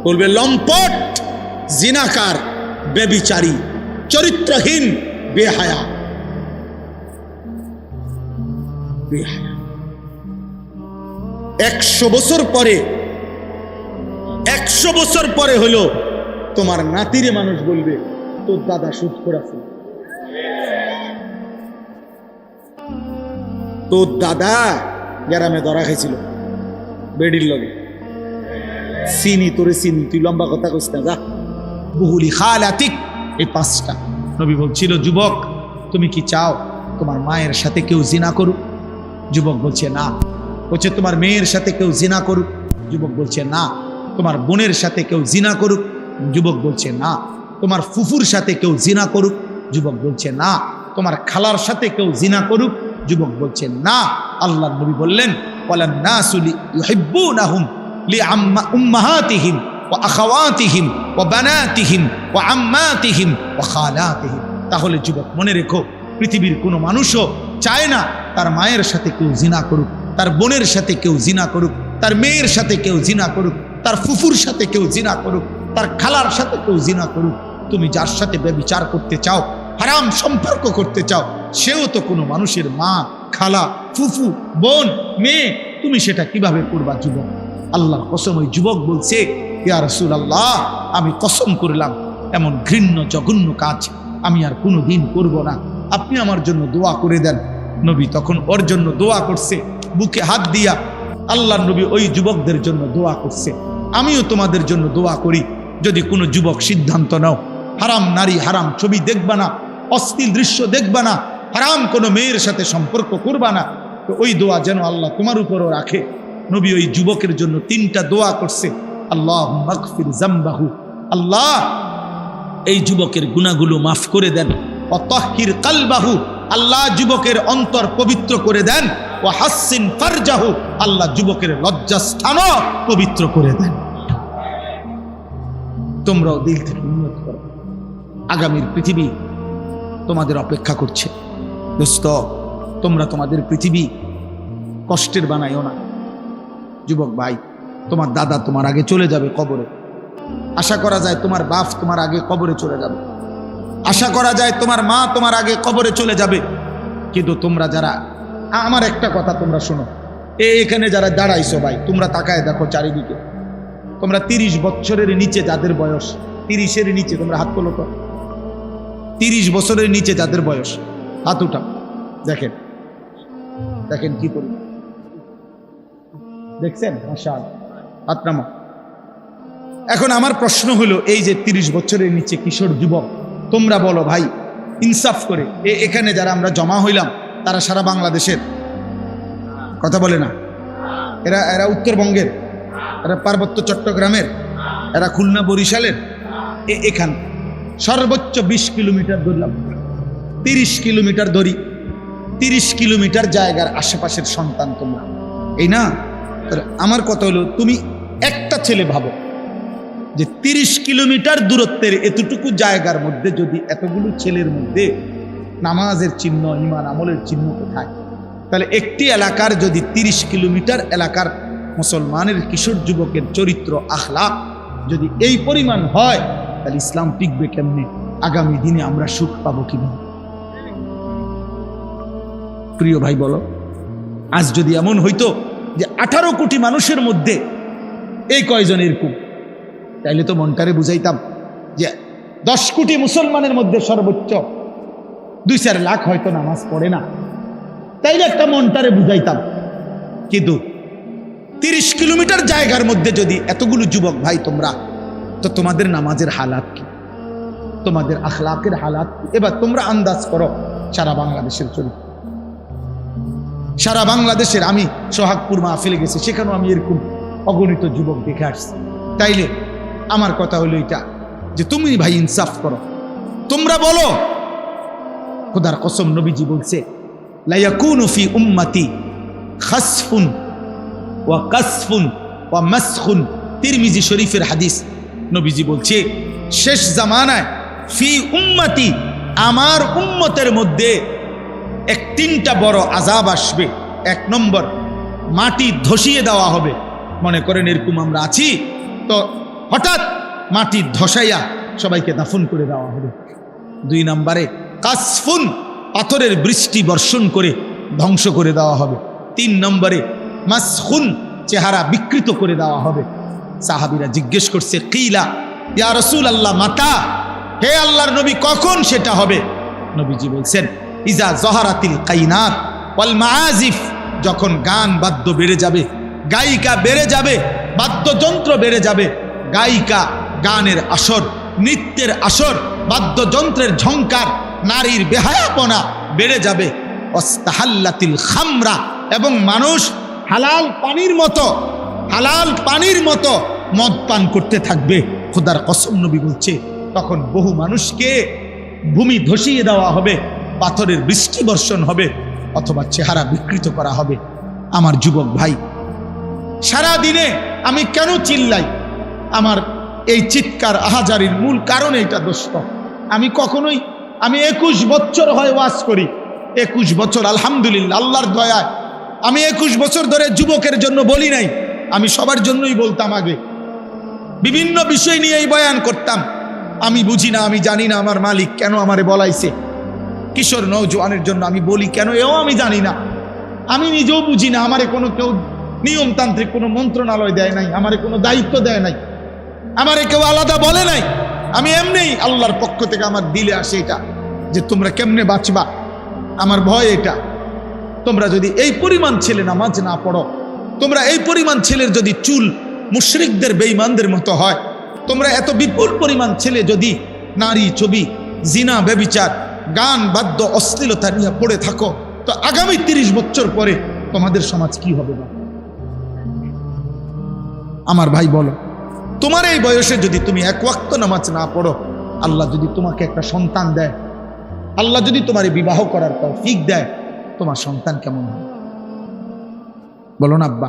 বলবে লম্পট, জিনাকার, বেবিচারী, চরিত্রহীন, বেহায়া। 100 বছর পরে, 100 বছর পরে হলো তোমার নাতিরে মানুষ বলবে তোর দাদা সুদখোর আছে, তোর দাদা গ্রামে ধরা খাইছিল বেডির লগে, চিনি তোরে চিনি, তুই লম্বা কথা কইস না, যা। বহুলি খালাতিক, এই 5টা। নবী বলছিল, যুবক তুমি কি চাও তোমার মায়ের সাথে কেউ জিনা করুক? যুবক বলছে না। বলছে তোমার মেয়ের সাথে কেউ জিনা করুক? যুবক বলছে না। তোমার বোনের সাথে কেউ জিনা করুক? যুবক বলছে না। তোমার ফুফুর সাথে কেউ জিনা করুক? যুবক বলছে না। তোমার খালার সাথে কেউ জিনা করুক? যুবক বলছে না। আল্লাহ নবী বললেন, ওয়ালান নাসু ইউহিব্বুনাহুম লিউম্মাহাতিহিম ওয়া আখাওয়াতিহিম ওয়া বানাতিহিম ওয়া আম্মাতিহিম ওয়া খালাতিহিম। তাহলে যুবক মনে রেখো, পৃথিবীর কোনো মানুষও চায় না তার মায়ের সাথে কেউ জিনা করুক, তার বোনের সাথে কেউ জিনা করুক, তার মেয়ের সাথে কেউ জিনা করুক, তার ফুফুর সাথে কেউ জিনা করুক, তার খালার সাথে কেউ জিনা করুক। তুমি যার সাথে ব্যভিচার করতে চাও, হারাম সম্পর্ক করতে চাও, সেও তো কোনো মানুষের মা, খালা, ফুফু, বোন, মেয়ে। তুমি সেটা কিভাবে করবা যুবক? আল্লাহর কসম, ওই যুবক বলছে, ইয়া রাসূলুল্লাহ, আমি কসম করলাম এমন ঘৃণ্য জঘন্য কাজ আমি আর কোনো দিন করবো না, আপনি আমার জন্য দোয়া করে দেন। নবী তখন ওর জন্য দোয়া করছে, বুকে হাত দিয়া। আল্লাহর নবী ওই যুবকদের জন্য দোয়া করছে। আমিও তোমাদের জন্য দোয়া করি, যদি কোনো যুবক সিদ্ধান্ত নাও হারাম নারী, হারাম ছবি দেখবা না, অশ্লীল দৃশ্য দেখবা না, হারাম কোনো মেয়ের সাথে সম্পর্ক করবা না, তো ওই দোয়া যেন আল্লাহ তোমার উপরও রাখে। নবী ওই যুবকের জন্য 3টা দোয়া করছে। আল্লাহুম্মা গফির যামবাহু, আল্লাহ এই যুবকের গুনাহগুলো মাফ করে দেন। ওয়া তাহহির কলবাহু, আল্লাহ যুবকের অন্তর পবিত্র করে দেন। ওয়া হাসসিন ফারজাহু, আল্লাহ যুবকের লজ্জাস্থানও পবিত্র করে দেন। তোমরাও দিল থেকে নিয়ত করো, আগামীর পৃথিবী তোমাদের অপেক্ষা করছে। দোস্ত, তোমরা তোমাদের পৃথিবী কষ্টের বানাইও না। যুবক ভাই, তোমার দাদা তোমার আগে চলে যাবে কবরে। আশা করা যায় তোমার বাপ তোমার আগে কবরে চলে যাবে, আশা করা যায় তোমার মা তোমার আগে কবরে চলে যাবে। কিন্তু তোমরা যারা, আমার একটা কথা তোমরা শোনো, এখানে যারা দাঁড়াইছো ভাই, তোমরা তাকায় দেখো চারিদিকে। তোমরা 30 বছরের নিচে যাদের বয়স, 30-এর নিচে, তোমরা হাত তোলো তো। 30 বছরের নিচে যাদের বয়স, হাত উঠাও। দেখেন দেখেন কি করি, দেখছেন? মাশাআল্লাহ, হাত নামাও। এখন আমার প্রশ্ন হলো, এই যে 30 বছরের নিচে কিশোর যুবক, তোমরা বলো ভাই ইনসাফ করে, এখানে যারা আমরা জমা হইলাম তারা সারা বাংলাদেশের? কথা বলে না। এরা এরা উত্তরবঙ্গের, এরা পার্বত্য চট্টগ্রামের, এরা খুলনা বরিশালের। এখান সর্বোচ্চ 20 কিলোমিটার ধরলাম, 30 কিলোমিটার ধরি, 30 কিলোমিটার জায়গার আশেপাশের সন্তান তোমরা, এই না? আমার কথা হলো, তুমি একটা ছেলে ভাবো যে 30 কিলোমিটার দূরত্বের এতটুকু জায়গার মধ্যে যদি এতগুলো ছেলের মধ্যে নামাজের চিহ্ন, ঈমান আমলের চিহ্ন কোথায়? তাহলে একটি এলাকার যদি 30 কিলোমিটার এলাকার মুসলমানের কিশোর যুবকের চরিত্র আখলাক যদি এই পরিমাণ হয়, তাহলে ইসলাম টিকবে কেমনে? আগামী দিনে আমরা সুখ পাবো কিভাবে? প্রিয় ভাই বলো, আজ যদি এমন হইতো যে 18 কোটি মানুষের মধ্যে এই কয়জন এরকম, তাইলে তো মনটারে বুঝাইতাম যে 10 কোটি মুসলমানের মধ্যে সর্বোচ্চ 2-4 লাখ হয়তো নামাজ পড়ে না, তাইলে একটা মনটারে বুঝাইতাম। কিন্তু 30 কিলোমিটার জায়গার মধ্যে যদি এতগুলো যুবক ভাই তোমরা, তো তোমাদের নামাজের হালাত কি, তোমাদের আখলাকের হালাত কি? এবার তোমরা আন্দাজ করো সারা বাংলাদেশের চরিত্র। সারা বাংলাদেশের, আমি সোহাগপুর মাহফিলে গেছি, সেখানেও আমি এরকম অগণিত যুবক দেখে আসছি। তাইলে আমার কথা হলো এটা যে তুমি ভাই ইনসাফ করো, তোমরা বলো। খোদার কসম, নবীজি বলছে লা ইয়াকুনু ফি উম্মতি খাসফুন ওয়া কাসফুন ওয়া মাসখুন, তিরমিজি শরীফের হাদিস। নবীজি বলছে শেষ জামানায় ফি উম্মতি, আমার উম্মতের মধ্যে 3টা বড় আযাব আসবে। 1 নম্বর, মাটি ধসিয়ে দেওয়া হবে। মনে করেন এরকম আমরা আছি, তো হঠাৎ মাটি ধসাইয়া সবাইকে দাফন করে দেওয়া হবে। 2 নম্বরে কাসফুন, পাথরের বৃষ্টি বর্ষণ করে ধ্বংস করে দেওয়া হবে। 3 নম্বরে মাসখুন, চেহারা বিকৃত করে দেওয়া হবে। সাহাবীরা জিজ্ঞেস করছে, কিলা ইয়া রাসূলুল্লাহ মাতা, হে আল্লাহর নবী কখন সেটা হবে? নবীজি বলছেন ইজা জহারাতিল কাইনাত ওয়াল মাআজিফ, যখন গান বাদ্য বেড়ে যাবে, গায়িকা বেড়ে যাবে, বাদ্যযন্ত্র বেড়ে যাবে, গায়িকা, গানের আসর, নৃত্যের আসর, বাদ্যযন্ত্রের ঝংকার, নারীর বেহায়াপনা বেড়ে যাবে। ওয়াস্তাহাল্লাতিল খামরা, এবং মানুষ হালাল পানির মতো মদ পান করতে থাকবে। খোদার কসম, নবী বলছে তখন বহু মানুষকে ভূমি ধসিয়ে দেওয়া হবে, পাথরের বৃষ্টি বর্ষণ হবে, অথবা চেহারা বিকৃত করা হবে। আমার যুবক ভাই, সারা দিনে আমি কেন চিল্লাই? আমার এই চিৎকার আহাজারির মূল কারণ এটা দোস্ত। আমি 21 বছর হয় ওয়াজ করি, 21 বছর আলহামদুলিল্লাহ, আল্লাহর দয়ায় আমি 21 বছর ধরে যুবকের জন্য বলি নাই, আমি সবার জন্যই বলতাম। আগে বিভিন্ন বিষয় নিয়েই বয়ান করতাম। আমি বুঝি না, আমি জানি না আমার মালিক কেন আমারে বলাইছে। কিশোর নওজোয়ানের জন্য আমি বলি কেন, এও আমি জানি না, আমি নিজেও বুঝি না। আমারে কোনো কেউ নিয়মতান্ত্রিক কোনো মন্ত্রণালয় দেয় নাই, আমারে কোনো দায়িত্ব দেয় নাই, আমারে কেউ আলাদা বলে নাই। আমি এমনিই আল্লাহর পক্ষ থেকে আমার দিলে আসে এটা যে তোমরা কেমনে বাঁচবা, আমার ভয় এটা। তোমরা যদি এই পরিমাণ ছেলে নামাজ না পড়ো, তোমরা এই পরিমাণ ছেলের যদি চুল মুশরিকদের বেঈমানদের মতো হয়, তোমরা এত বিপুল পরিমাণ ছেলে যদি নারী, ছবি, জিনা, ব্যভিচার, গান, বাদ্য, অশ্লীলতা নিয়ে পড়ে থাকো, তো আগামী 30 বছর পরে তোমাদের সমাজ কি হবে? আমার ভাই বলো, তোমার এই বয়সে যদি তুমি 1 ওয়াক্ত নামাজ না পড়ো, আল্লাহ যদি তোমাকে একটা সন্তান দেয়, আল্লাহ যদি তোমার বিবাহ করার তৌফিক দেয়, তোমার সন্তান কেমন হবে? বলো না আব্বা।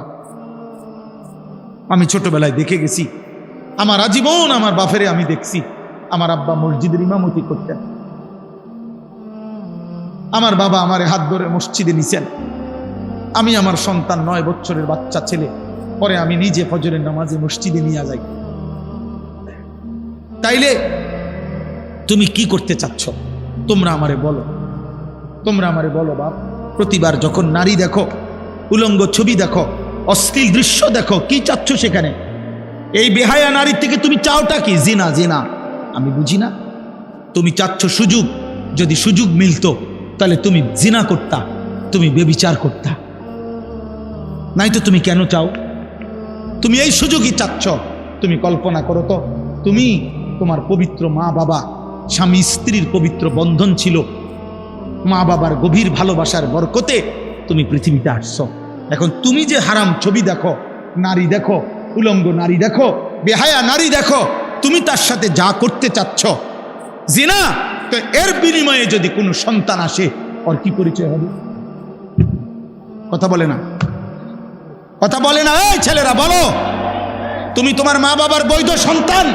আমি ছোটবেলায় দেখে গেছি, আমার আজীবন আমার বাপেরে আমি দেখছি, আমার আব্বা মসজিদের ইমামতি করতেন, আমার বাবা আমার হাত ধরে মসজিদে নিছেন। আমি আমার সন্তান 9 বছরের বাচ্চা ছেলে, পরে আমি নিজে ফজরের নামাজে মসজিদে নিয়ে যাই। তাইলে তুমি কি করতে চাচ্ছ? তোমরা আমারে বলো বাপ। প্রতিবার যখন নারী দেখো, উলঙ্গ ছবি দেখো, অশ্লীল দৃশ্য দেখো, কি চাচ্ছ সেখানে? এই বেহায়া নারীর থেকে তুমি চাওটা কি? জিনা। আমি বুঝি না। তুমি চাচ্ছ সুযোগ, যদি সুযোগ মিলতো তাহলে তুমি জিনা করতা, তুমি বেবিচার করতা। নাই তো তুমি কেন চাও? তুমি এই সুযোগই চাচ্ছ। তুমি কল্পনা করো তো, তুমি তোমার পবিত্র মা বাবা, স্বামী স্ত্রীর পবিত্র বন্ধন ছিল, মা বাবার গভীর ভালোবাসার বরকতে তুমি পৃথিবীতে আসছো। এখন তুমি যে হারাম ছবি দেখো, নারী দেখো, উলঙ্গ নারী দেখো, বেহায়া নারী দেখো, তুমি তার সাথে যা করতে চাচ্ছ জিনা, তো এর বিনিময়ে যদি কোনো সন্তান আসে, ওর কি পরিচয় হবে? কথা বলে না, কথা বলে না। এই ছেলেরা বলো, তুমি তোমার মা বাবার বৈধ সন্তান?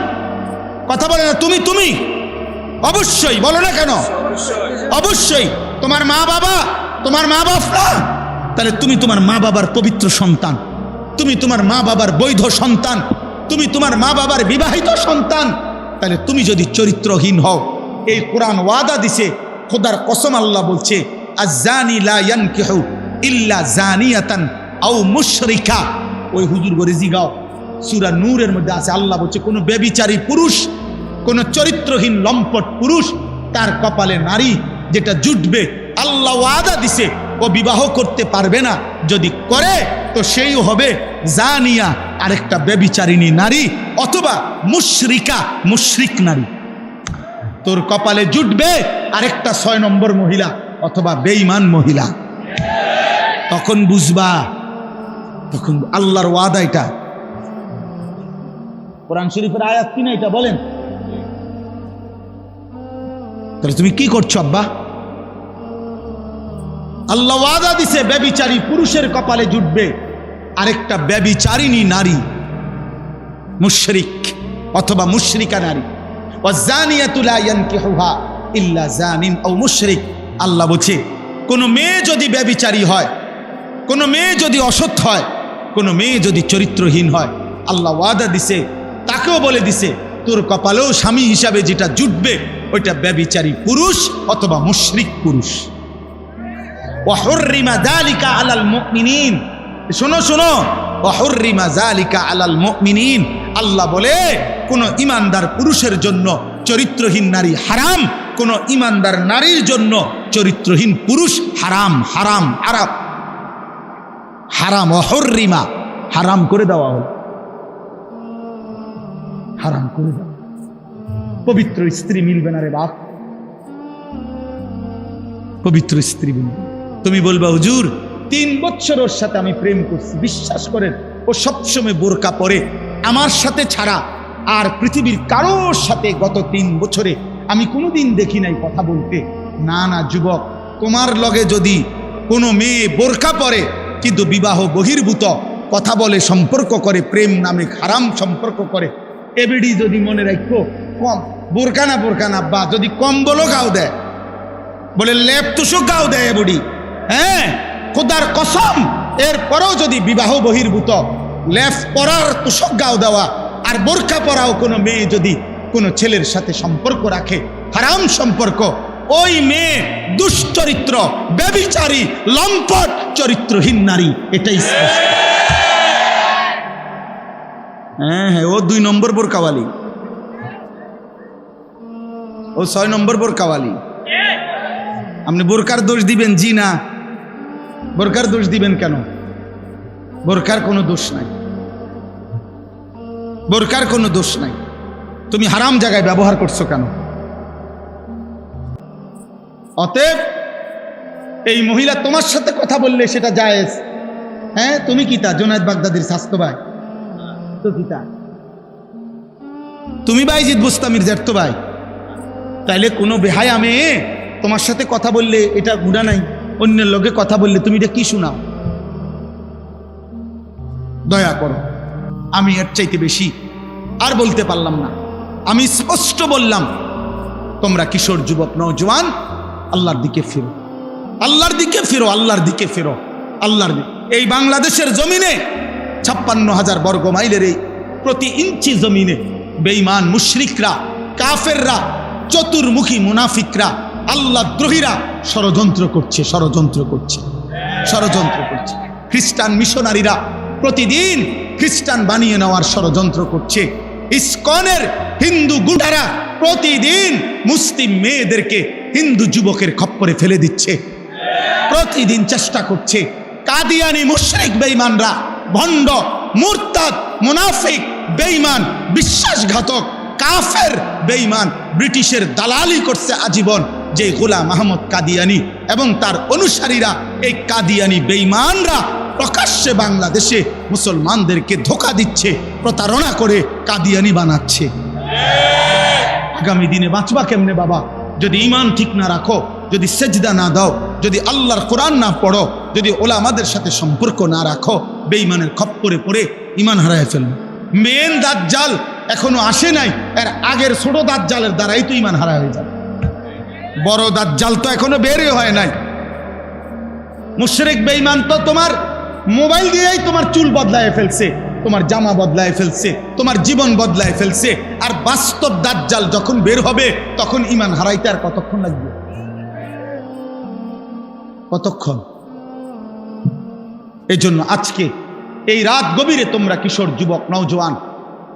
কথা বলে না। তুমি অবশ্যই বলো না কেন? অবশ্যই তোমার মা বাবা, তোমার মা বাপ না, তাহলে তুমি তোমার মা বাবার পবিত্র সন্তান, তুমি তোমার মা বাবার বৈধ সন্তান, তুমি তোমার মা বাবার বিবাহিত সন্তান। তাহলে তুমি যদি চরিত্রহীন হও, এই কোরআন ওয়াদা দিছে, খোদার কসম আল্লাহ বলছে, আয-জানি লা ইয়ানকিহু ইল্লা জানিয়াতান আও মুশরিকা। ওই হুজুর করে জিগাও, সূরা নূরের মধ্যে আছে, আল্লাহ বলছে কোন ব্যভিচারী পুরুষ, কোন চরিত্রহীন লম্পট পুরুষ, তার কপালে নারী যেটা জুটবে, আল্লাহ ওয়াদা দিছে ও বিবাহ করতে পারবে না। যদি করে তো সেই হবে জানিয়া, আরেকটা ব্যভিচারিণী নারী, অথবা মুশরিকা, মুশরিক নারী। তোর কপালে জুটবে আরেকটা 6 নম্বর মহিলা অথবা বেঈমান মহিলা। তখন বুঝবা, তখন আল্লাহর ওয়াদা। এটা কোরআন শরীফের আয়াত কিনা? এটা বলেন। তাহলে তুমি কি করছো আব্বা? আল্লাহ ওয়াদা দিছে ব্যভিচারী পুরুষের কপালে জুটবে আরেকটা ব্যভিচারিণী নারী, মুশরিক অথবা মুশরিকা নারী। ওয়াজানিয়াতু লা ইয়ানকিহুহা ইল্লা জানিন আও মুশরিক। আল্লাহ বলছে কোন মেয়ে যদি ব্যভিচারী হয়, কোন মেয়ে যদি অসৎ হয়, কোন মেয়ে যদি চরিত্রহীন হয়, আল্লাহ ওয়াদা দিছে, তাকেও বলে দিছে তোর কপালেও স্বামী হিসাবে যেটা জুটবে ওইটা ব্যভিচারী পুরুষ অথবা মুশরিক পুরুষ। ওয়াহুররিমা যালিকা আলাল মুমিনিন। শোনো শোনো, ওয়াহুররিমা যালিকা আলাল মুমিনিন। আল্লাহ বলে কোন ইমানদার পুরুষের জন্য চরিত্রহীন নারী হারাম, কোন ইমানদার নারীর জন্য চরিত্রহীন পুরুষ হারাম। হারাম হারাম হারাম, ওয়াহুররিমা, হারাম করে দেওয়া হলো, হারাম করে দেওয়া। পবিত্র স্ত্রী মিলবে না রে বাপ, পবিত্র স্ত্রী মিলবে। তুমি বলবা হুজুর 3 বছর ওর সাথে আমি প্রেম করছি, বিশ্বাস করেন ও সবসময় বোরকা পরে, আমার সাথে ছাড়া আর পৃথিবীর কারোর সাথে গত 3 বছরে আমি কোনোদিন দেখি নাই কথা বলতে। না না যুবক, তোমার লগে যদি কোনো মেয়ে বোরকা পরে কিন্তু বিবাহ বহির্ভূত কথা বলে, সম্পর্ক করে, প্রেম নামে হারাম সম্পর্ক করে, এবিডি যদি মনে রাখো কম বোরকা না বা যদি কম বলো গাও দেয়, বলে লেপ তুষো গাও দেয় এবডি, হ্যাঁ খোদার কসম, এরপরেও যদি বিবাহ বহির্ভূত লেপ পরার তুষক গাও দেওয়া আর বোরকা পরাও কোনো মেয়ে যদি কোনো ছেলের সাথে সম্পর্ক রাখে, হারাম সম্পর্ক, ওই মেয়ে দুশ্চরিত্র, ব্যভিচারী, লম্পট, চরিত্রহীন নারী। এটাই স্পষ্ট। হ্যাঁ, ও 2 নম্বর বোরকাওয়ালি, ও 6 নম্বর বোরকাওয়ালি। আপনি বোরকার দোষ দিবেন? জি না। বোরকার দোষ দিবেন কেন? বোরকার কোনো দোষ নাই, বোরকার কোনো দোষ নাই। তুমি হারাম জায়গায় ব্যবহার করছো কেন? অতএব এই মহিলা তোমার সাথে কথা বললে সেটা জায়েজ। হ্যাঁ, তুমি কি তা জুনায়েদ বাগদাদির স্বাস্থ্য ভাই? তো কি তা তুমি বাইজিদ বুস্তামির জ্যাঠতো ভাই? তাইলে কোনো বেহায়া মেয়ে তোমার সাথে কথা বললে এটা গুণা নাই, অন্যের লোকে কথা বললে তুমি এটা কি শোনাও? দয়া করো, আমি এর চাইতে বেশি আর বলতে পারলাম না। আমি স্পষ্ট বললাম, তোমরা কিশোর যুবক নওজোয়ান আল্লাহর দিকে ফিরো, আল্লাহর দিকে ফিরো, আল্লাহর দিকে ফিরো, আল্লাহর দিকে। এই বাংলাদেশের জমিনে 56,000 বর্গ মাইলের এই প্রতি ইঞ্চি জমিনে বেঈমান মুশরিকরা, কাফেররা, চতুর্মুখী মুনাফিকরা, আল্লাহ দ্রোহীরা ষড়যন্ত্র করছে, ষড়যন্ত্র করছে, ষড়যন্ত্র করছে। খ্রিস্টান মিশনারিরা প্রতিদিন খ্রিস্টান বানিয়ে নেওয়ার ষড়যন্ত্র করছে। ইসকনের হিন্দু গুন্ডারা প্রতিদিন মুসলিম মেয়েদেরকে হিন্দু যুবকের খপ্পরে ফেলে দিচ্ছে, প্রতিদিন চেষ্টা করছে। কাদিয়ানি মুশরিক বেঈমানরা, ভণ্ড, মুরতাদ, মুনাফিক, বেঈমান, বিশ্বাসঘাতক, কাফের বেঈমান, ব্রিটিশের দালালি করছে আজীবন। যে গোলাম আহমদ কাদিয়ানি এবং তার অনুসারীরা, এই কাদিয়ানি বেঈমানরা প্রকাশ্যে বাংলাদেশে মুসলমানদেরকে ধোঁকা দিচ্ছে, প্রতারণা করে কাদিয়ানি বানাচ্ছে। আগামী দিনে বাঁচবা কেমনে বাবা? যদি ঈমান ঠিক না রাখো, যদি সেজদা না দাও, যদি আল্লাহর কোরআন না পড়ো, যদি ওলামাদের সাথে সম্পর্ক না রাখো, বেঈমানের খপ্পরে পড়ে ঈমান হারায় ফেলবে। মেন দাজ্জাল এখনো আসে নাই, এর আগের ছোট দাজ্জালের দ্বারাই তো ঈমান হারা হয়ে যাবে। বড় দাজ্জাল তো এখনো বেরই হয় নাই। মুশরিক বেঈমান তো তোমার মোবাইল দিয়েই তোমার চুল বদলায় ফেলছে, তোমার জামা বদলায় ফেলছে, তোমার জীবন বদলায় ফেলছে। আর বাস্তব দাজ্জাল যখন বের হবে তখন ঈমান হারাইতে আর কতক্ষণ লাগবে? কতক্ষণ? এই জন্য আজকে এই রাত গভীরে তোমরা কিশোর, যুবক, নওজোয়ান,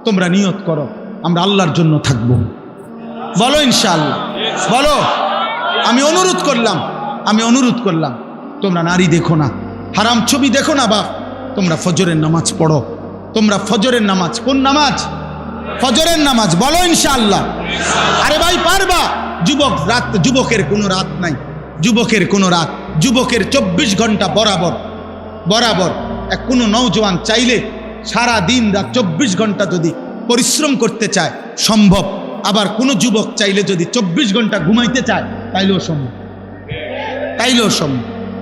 তোমরা নিয়ত করো আমরা আল্লাহর জন্য থাকব। বলো ইনশাআল্লাহ, বলো। আমি অনুরোধ করলাম তোমরা নারী দেখো না, হারাম ছবি দেখো না বাপ, তোমরা ফজরের নামাজ পড়ো। তোমরা ফজরের নামাজ, কোন নামাজ? ফজরের নামাজ। বলো ইনশাআল্লাহ। আরে ভাই পারবা? যুবক রাত, যুবকের কোনো রাত নাই, যুবকের কোনো রাত, যুবকের 24 ঘন্টা বরাবর। কোনো নওজোয়ান চাইলে সারা দিন রাত 24 ঘন্টা যদি পরিশ্রম করতে চায় সম্ভব। আবার কোনো যুবক চাইলে যদি 24 ঘন্টা ঘুমাইতে চায় তাইলেও সম্ভব।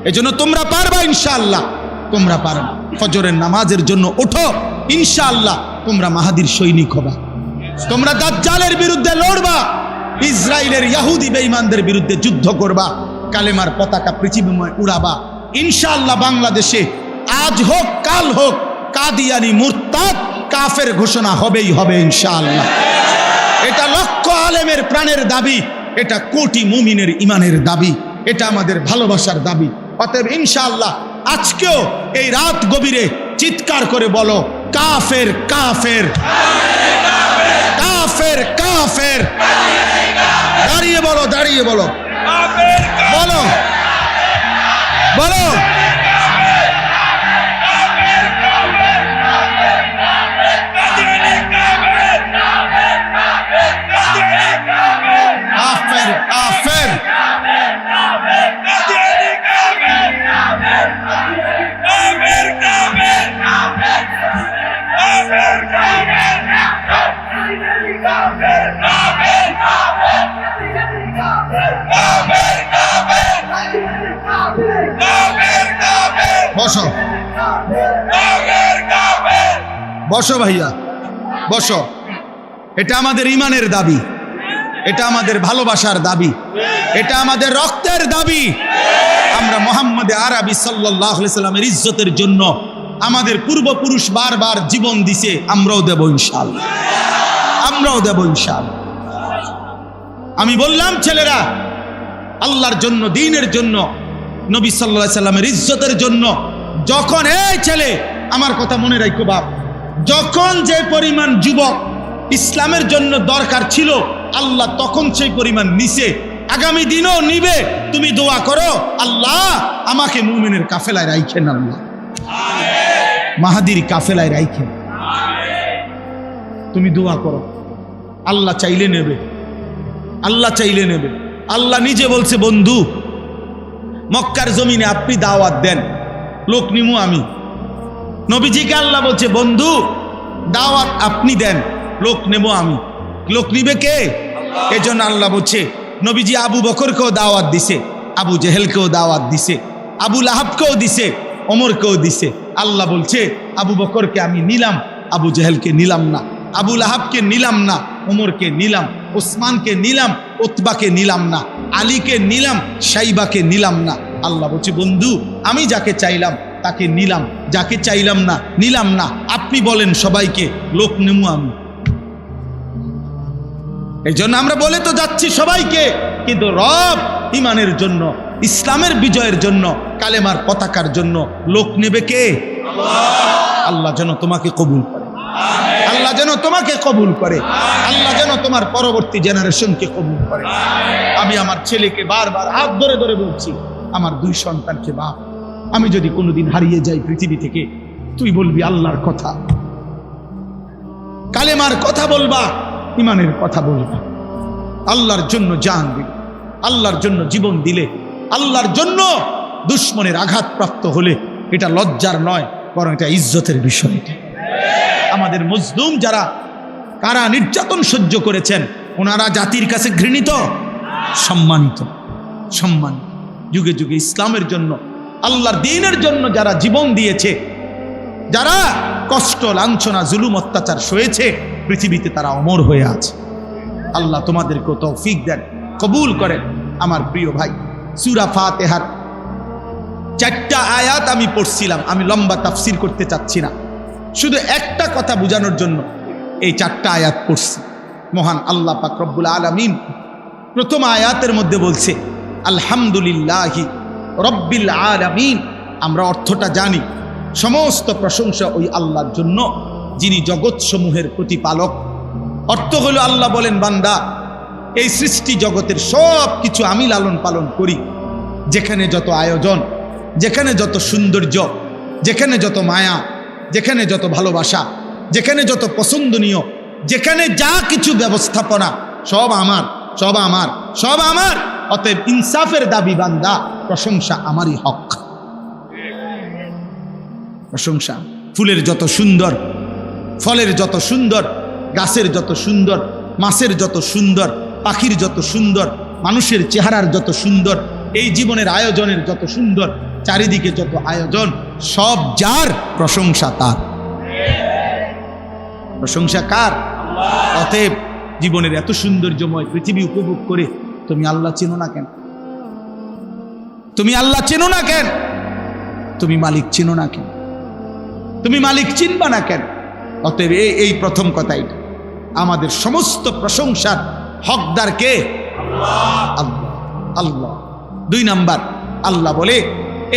এজন্য তোমরা পারবা ইনশাআল্লাহ, তোমরা পারবা। ফজরের নামাজের জন্য ওঠো ইনশাআল্লাহ। তোমরা মাহাদির সৈনিক হবা, তোমরা দাজ্জালের বিরুদ্ধে লড়বা, ইসরায়েলের ইহুদি বেঈমানদের বিরুদ্ধে যুদ্ধ করবা, কালেমার পতাকা পৃথিবীময় উড়াবা ইনশাআল্লাহ। বাংলাদেশে আজ হোক কাল হোক কাদিয়ানি, মুরতাদ, কাফের ঘোষণা হবেই হবে ইনশাআল্লাহ। এটা লক্ষ আলেমের প্রাণের দাবি, এটা কোটি মুমিনের ইমানের দাবি, এটা আমাদের ভালোবাসার দাবি। অতএব ইনশাআল্লাহ আজকেও এই রাত গভীরে চিৎকার করে বলো কাফের, কাফের, কাফের, কাফের। দাঁড়িয়ে বলো, বলো, বলো। বসো, বসো ভাইয়া, বসো। এটা আমাদের ইমানের দাবি, এটা আমাদের ভালোবাসার দাবি, এটা আমাদের রক্তের দাবি। আমরা মুহাম্মদ আরবি সাল্লাল্লাহু আলাইহি সাল্লামের ইজ্জতের জন্য আমাদের পূর্বপুরুষ বারবার জীবন দিছে, আমরাও দেব ইনশাআল্লাহ, আমরাও দেব ইনশাআল্লাহ। আমি বললাম ছেলেরা, আল্লাহর জন্য, দ্বীনের জন্য, নবী সাল্লাল্লাহু আলাইহি সাল্লামের ইজ্জতের জন্য যখন, এই ছেলে আমার কথা মনে রাখো বাপ, যখন যে পরিমাণ যুবক ইসলামের জন্য দরকার ছিল আল্লাহ তখন সেই পরিমাণ নিছে, আগামী দিনও নিবে। তুমি দোয়া করো আল্লাহ আমাকে মুমিনের কাফেলায় রাখেন, আল্লাহ মাহাদির কাফেলায় রাখেন। তুমি দোয়া করো, আল্লাহ চাইলে নেবে, আল্লাহ চাইলে নেবে। আল্লাহ নিজে বলছে বন্ধু মক্কার জমিনে আপনি দাওয়াত দেন, লোক নিমু আমি। নবীজিকে আল্লাহ বলছে বন্ধু দাওয়াত আপনি দেন, লোক নেব আমি। লোক নিবে কে? এজন্য আল্লাহ বলছে নবীজি আবু বকরকেও দাওয়াত দিছে, আবু জেহেলকেও দাওয়াত দিছে, আবু লাহাবকেও দিছে, ওমরকেও দিছে। আল্লাহ বলছে আবু বকরকে আমি নিলাম, আবু জেহেলকে নিলাম না, আবু লাহাবকে নিলাম না, ওমরকে নিলাম, ওসমানকে নিলাম, উতবাকে নিলাম না, আলীকে নিলাম, শাইবাকে নিলাম না। আল্লাহ বলছে বন্ধু আমি যাকে চাইলাম তাকে নিলাম, যাকে চাইলাম না নিলাম না। আপনি বলেন সবাইকে লোক নেমু আমি। এই জন্য আমরা বলে তো যাচ্ছি সবাইকে, কিন্তু রব ইমানের জন্য, ইসলামের বিজয়ের জন্য, কালেমার পতাকার জন্য লোক নেবে কে? আল্লাহ যেন তোমাকে কবুল করে, আল্লাহ আল্লাহ যেন তোমাকে কবুল করে, আল্লাহ যেন তোমার পরবর্তী জেনারেশনকে কবুল করে। আমি আমার ছেলেকে বারবার হাত ধরে ধরে বলছি, আমার 2 সন্তানকে বাপ, আমি যদি কোনোদিন হারিয়ে যাই পৃথিবী থেকে, তুই বলবি আল্লাহর কথা, কালেমার কথা বলবা, ইমানের কথা বলবা, আল্লাহর জন্য জান দিলে, আল্লাহর জন্য জীবন দিলে, আল্লাহর জন্য দুশ্মনের আঘাতপ্রাপ্ত হলে এটা লজ্জার নয়, বরং এটা ইজ্জতের বিষয়। আমাদের মজলুম যারা কারা নির্যাতন সহ্য করেছেন, ওনারা জাতির কাছে ঘৃণিত, সম্মানিত, সম্মানিত। যুগে যুগে ইসলামের জন্য, আল্লাহর দ্বীনের জন্য যারা জীবন দিয়েছে, যারা কষ্ট, লাঞ্ছনা, জুলুম, অত্যাচার সয়েছে, পৃথিবীতে তারা অমর হয়ে আছে। আল্লাহ তোমাদেরকে তৌফিক দেন, কবুল করেন। আমার প্রিয় ভাই, সূরা ফাতিহার 4টা আয়াত আমি পড়ছিলাম, আমি লম্বা তাফসির করতে চাচ্ছি না, শুধু একটা কথা বোঝানোর জন্য এই 4টা আয়াত পড়ছি। মহান আল্লাহ পাক রব্বুল আলামিন প্রথম আয়াতের মধ্যে বলছে আলহামদুলিল্লাহি রব্বিল আলামিন। আমরা অর্থটা জানি, সমস্ত প্রশংসা ওই আল্লাহর জন্য যিনি জগৎসমূহের প্রতিপালক। অর্থ হলো আল্লাহ বলেন, বান্দা, এই সৃষ্টি জগতের সব কিছু আমি লালন পালন করি। যেখানে যত আয়োজন, যেখানে যত সৌন্দর্য, যেখানে যত মায়া, যেখানে যত ভালোবাসা, যেখানে যত পছন্দনীয়, যেখানে যা কিছু ব্যবস্থাপনা, সব আমার, সব আমার, সব আমার। অতএব ইনসাফের দাবি বান্দা, প্রশংসা আমারই হক। প্রশংসা, ফুলের যত সুন্দর, ফলের যত সুন্দর, গাছের যত সুন্দর, মাছের যত সুন্দর, পাখির যত সুন্দর, মানুষের চেহারার যত সুন্দর, এই জীবনের আয়োজনের যত সুন্দর, চারিদিকে যত আয়োজন, সব যার, প্রশংসা তার। প্রশংসা কার? অতএব জীবনের এত সৌন্দর্যময় পৃথিবী উপভোগ করে তুমি আল্লাহ চেনো না কেন? তুমি আল্লাহ চেনো না কেন? তুমি মালিক চেনো না কেন? তুমি মালিক চিনবা না কেন? অতএব এই প্রথম কথা, এটা আমাদের সমস্ত প্রশংসার হকদার কে? আল্লাহ। আল্লাহ। 2 নাম্বার, আল্লাহ বলে,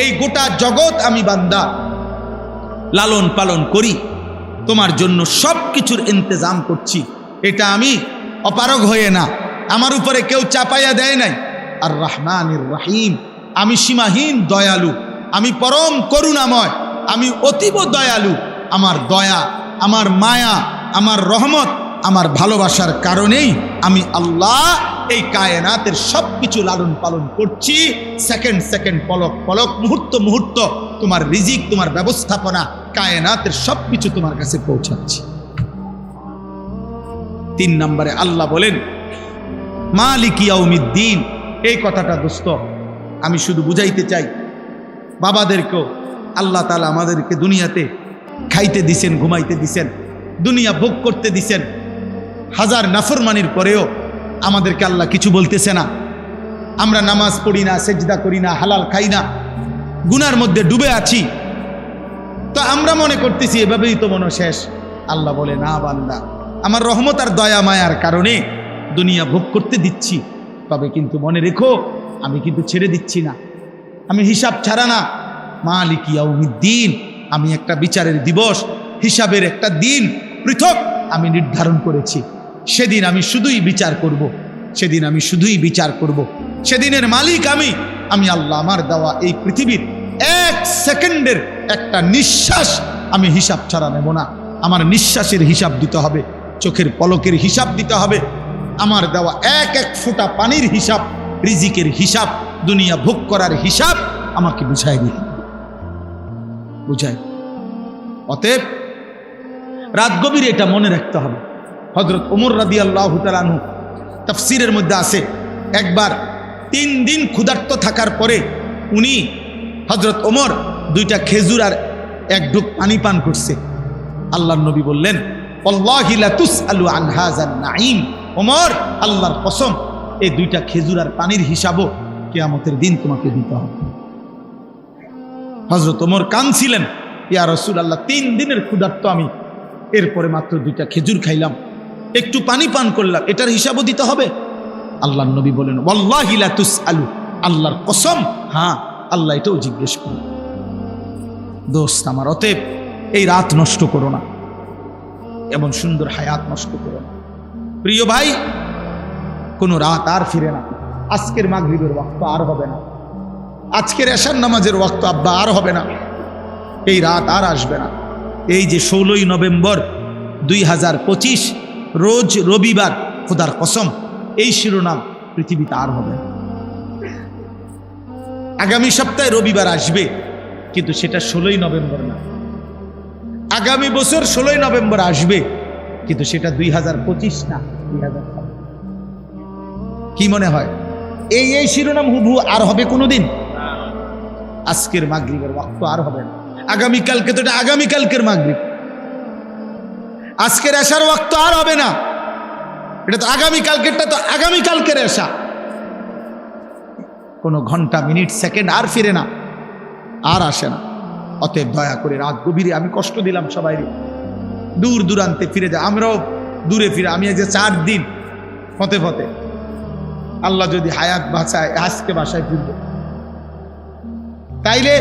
এই গোটা জগৎ আমি বান্দা লালন পালন করি, তোমার জন্য সব কিছুর ইন্তজাম করছি। এটা আমি অপারগ হয়ে না, আমার উপরে কেউ চাপাইয়া দেয় নাই। আর রহমানির রহিম, আমি সীমাহীন দয়ালু, আমি পরম করুণাময়, আমি অতীব দয়ালু। আমার দয়া, আমার মায়া, আমার রহমত, আমার ভালোবাসার কারণেই আমি আল্লাহ এই কায়নাতের সব কিছু লালন পালন করছি। সেকেন্ড সেকেন্ড, পলক পলক, মুহূর্ত মুহূর্ত তোমার রিজিক, তোমার ব্যবস্থাপনা, কায়নাতের সব কিছু তোমার কাছে পৌঁছাচ্ছি। 3 নম্বরে আল্লাহ বলেন মালিক ইয়াউমিদ্দিন। এই কথাটা দোস্ত আমি শুধু বুঝাইতে চাই, বাবাদেরকেও আল্লাহ তাআলা আমাদেরকে দুনিয়াতে খাইতে দিছেন, ঘুমাইতে দিছেন, দুনিয়া ভোগ করতে দিছেন। হাজার নাফরমানির পরেও আমাদেরকে আল্লাহ কিছু বলতেছে না। আমরা নামাজ পড়ি না, সেজদা করি না, হালাল খাই না, গুনার মধ্যে ডুবে আছি, তো আমরা মনে করতেছি এভাবেই তো মনে শেষ। আল্লাহ বলে, না বান্দা, আমার রহমত আর দয়া মায়ার কারণে দুনিয়া ভোগ করতে দিচ্ছি, তবে কিন্তু মনে রেখো আমি কিন্তু ছেড়ে দিচ্ছি না, আমি হিসাব ছাড়া না। মালিক ইয়াউমিদ্দিন, আমি একটা বিচারের দিবস, হিসাবের একটা দিন পৃথক আমি নির্ধারণ করেছি। সেদিন আমি শুধুই বিচার করব, সেদিন আমি শুধুই বিচার করব। সেদিনের মালিক আমি আল্লাহ। আমার দেওয়া এই পৃথিবীর 1 সেকেন্ডের একটা নিঃশ্বাস আমি হিসাব ছাড়া নেব না। আমার নিঃশ্বাসের হিসাব দিতে হবে, চোখের পলকের হিসাব দিতে হবে, আমার দেওয়া এক এক ফোঁটা পানির হিসাব, রিজিকের হিসাব, দুনিয়া ভোগ করার হিসাব আমাকে বুঝাই দিল, বুঝাই। অতএব রাত গভীরে এটা মনে রাখতে হবে। হযরত ওমর রাদিয়াল্লাহু তাআলা আনহু তাফসীরের মধ্যে আছে, একবার 3 দিন ক্ষুধার্ত থাকার পরে উনি হযরত ওমর 2টা খেজুর আর 1 ঢোক পানি পান করছে। আল্লাহর নবী বললেন, ওয়াল্লাহি লা তুসআলু আন হাযান নাঈম। ওমর, আল্লাহর কসম, এই 2টা খেজুর আর পানির হিসাবও কিয়ামতের দিন তোমাকে দিতে হবে। হযরত ওমর কাঁদছিলেন, ইয়া রাসূলুল্লাহ, 3 দিনের ক্ষুধার্ত আমি, এরপরে মাত্র 2টা খেজুর খাইলাম, একটু পানি পান করলাম, এটার হিসাবও দিতে হবে? আল্লাহর নবী বলেন, ওয়াল্লাহি লা তুসআলু, আল্লাহর কসম, হ্যাঁ আল্লাহ এটাও জিজ্ঞেস করবে। দোস্ত আমার, অতএব এই রাত নষ্ট করো না, এমন সুন্দর হায়াত নষ্ট করো না। প্রিয় ভাই, কোনো রাত আর ফিরে না। আজকের মাগরিবের ওয়াক্ত আর হবে না, আজকের এশার নামাজের ওয়াক্ত আব্বা আর হবে না, এই রাত আর আসবে না। এই যে 16ই নভেম্বর 2025 রোজ রবিবার, খোদার কসম এই শিরোনাম পৃথিবীতে আর হবে না। আগামী সপ্তাহে রবিবার আসবে, কিন্তু সেটা 16ই নভেম্বর না। আগামী বছর 16ই নভেম্বর আসবে, কিন্তু সেটা 2025 না, 2026। কি মনে হয় এই শিরোনাম হুবহু আর হবে কোনোদিন? আজকের মাগরিবের ওয়াক্ত আর হবে না। আগামীকালকে তো এটা আগামীকালকের মাগরিব, আজকের এশার ওয়াক্ত আর হবে না, এটা তো আগামীকালকেরটা তো আগামীকালকের এশা। কোনো ঘন্টা মিনিট সেকেন্ড আর ফিরে না, আর আসে না। অতএব দয়া করে রাত গভীরে আমি কষ্ট দিলাম সবাই, দূর দূরান্তে ফিরে যায়, আমরাও দূরে ফিরে। আমি এই যে 4 দিন ফতে ফতে, আল্লাহ যদি হায়াত বাঁচায় আজকে বাসায় ফিরব তাইলে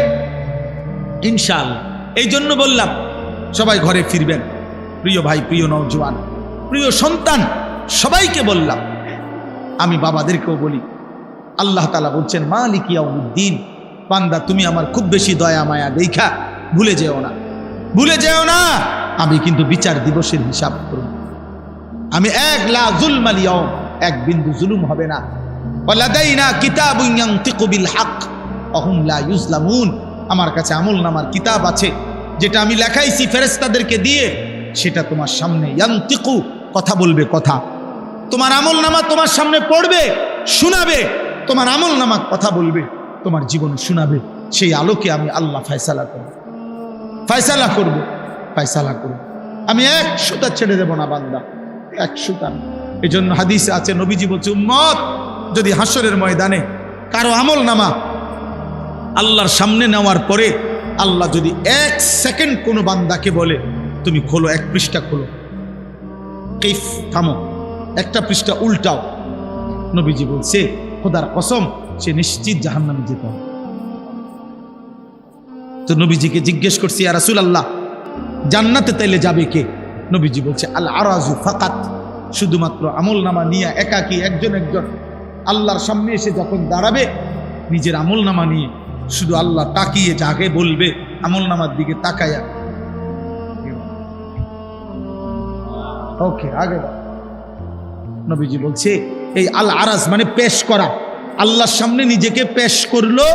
ইনশাআল্লাহ। এই জন্য বললাম সবাই ঘরে ফিরবেন। প্রিয় ভাই, প্রিয় নওজোয়ান, প্রিয় সন্তান, সবাইকে বললাম, আমি বাবাদেরকেও বলি, আল্লাহ তাআলা বলছেন মালিক ইয়াউমিদ্দিন, বান্দা তুমি আমার খুব বেশি দয়া মায়া দেখা ভুলে যেও না, ভুলে যেও না, আমি কিন্তু বিচার দিবসের হিসাব করব। আমি লা যুলমাল ইয়াউম, এক বিন্দু জুলুম হবে না। ওয়ালাদাইনা কিতাবুন ইয়ানতিকু বিল হক ওয়া হুম লা ইউজলামুন, আমার কাছে আমলনামার কিতাব আছে, যেটা আমি লেখাইছি ফেরেশতাদেরকে দিয়ে, সেটা তোমার সামনে ইয়ানতিকু, কথা বলবে, কথা তোমার আমলনামা তোমার সামনে পড়বে, শোনাবে, তোমার আমলনামা কথা বলবে, তোমার জীবন শোনাবে। সেই আলোকে আমি আল্লাহ ফয়সালা করব, ফয়সালা করব, ফয়সালা করব। আমি 100টা ছেড়ে দেব না বান্দা, 100টা। এই জন্য হাদিসে আছে, নবীজি বলছে, উম্মত যদি হাসরের ময়দানে কারো আমলনামা আল্লাহর সামনে নেওয়ার পরে আল্লাহ যদি 1 সেকেন্ড কোনো বান্দাকে বলে তুমি খোলো, 1 পৃষ্ঠা খোলো, কাইফ, থামো, একটা পৃষ্ঠা উল্টাও, নবীজি বলছে খোদার কসম সে নিশ্চিত জাহান্নামে যেতে হবে। তো নবীজিকে জিজ্ঞেস করছি, ইয়া রাসূলুল্লাহ জান্নাতে তাইলে যাবে কে? নবীজি বলছে আল আরাজু ফাকাত, শুধুমাত্র আমলনামা নিয়ে একাকী একজন একজন আল্লাহর সামনে এসে যখন দাঁড়াবে, নিজের আমলনামা নিয়ে শুধু আল্লাহ তাকিয়ে যাকে বলবে, আমলনামার দিকে তাকায়া, ওকে আগে। নবীজি বলছে এই আল আরাজ মানে পেশ করা, আল্লাহর সামনে নিজেকে পেশ করলো,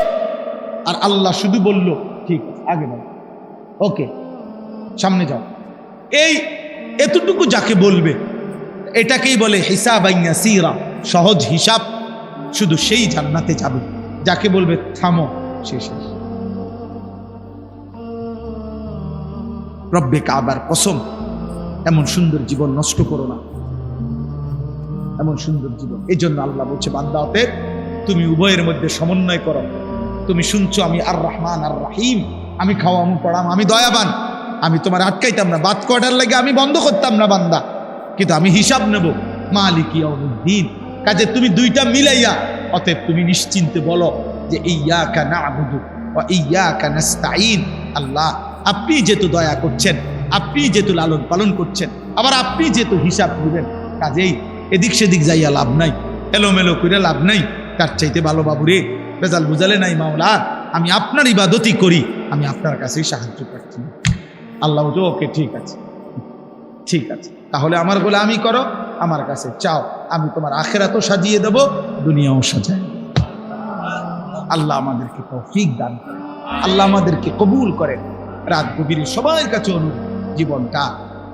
আর আল্লাহ শুধু বলল ঠিক আছে আগে বল, ওকে সামনে যাও। এই এতটুকু যাকে বলবে, এটাকেই বলে হিসাবান ইয়াসীরা, সহজ হিসাব, শুধু সেই জান্নাতে যাবে। যাকে বলবে থামো, শেষ। রব্বে কাবার কসম, এমন সুন্দর জীবন নষ্ট করো না, এমন সুন্দর জীবন। এই জন্য আল্লাহ বলছে বান্দা হতে তুমি উভয়ের মধ্যে সমন্বয় করো। তুমি শুনছো আমি আর রহমান আর রাহিম, আমি খাওয়াম পড়াম, আমি দয়াবান, আমি তোমার আটকাইতাম না, বাদ কয়টার লাগে আমি বন্ধ করতাম না বান্দা, কিন্তু আমি হিসাব নেব মালিক ইয়াউমিদ্দিন। কাজে তুমি দুইটা মিলাইয়া, অতএব তুমি নিশ্চিন্তে বলো যে ইয়্যাকা না'বুদু ওয়া ইয়্যাকা নাস্তাঈন। আল্লাহ আপনি যেহেতু দয়া করছেন, আপনি যেহেতু লালন পালন করছেন, আবার আপনি যেহেতু হিসাব নেবেন, কাজেই এদিক সেদিক যাইয়া লাভ নাই, এলোমেলো করে লাভ নাই। তার চাইতে ভালো বাবুরে বেজাল বুঝালে নাই মাওলা, আমি আপনার ইবাদতই করি, আমি আপনার কাছেই সাহায্য পাচ্ছি। আল্লাহ বলছে ওকে ঠিক আছে, ঠিক আছে, তাহলে আমার বলে আমি করো, আমার কাছে চাও, আমি তোমার আখিরাতও সাজিয়ে দেব, দুনিয়াও সাজায়। আল্লাহ আমাদেরকে তৌফিক দান করেন, আল্লাহ আমাদেরকে কবুল করেন। রাত গভীরে সবার কাছে অনুরোধ, জীবনটা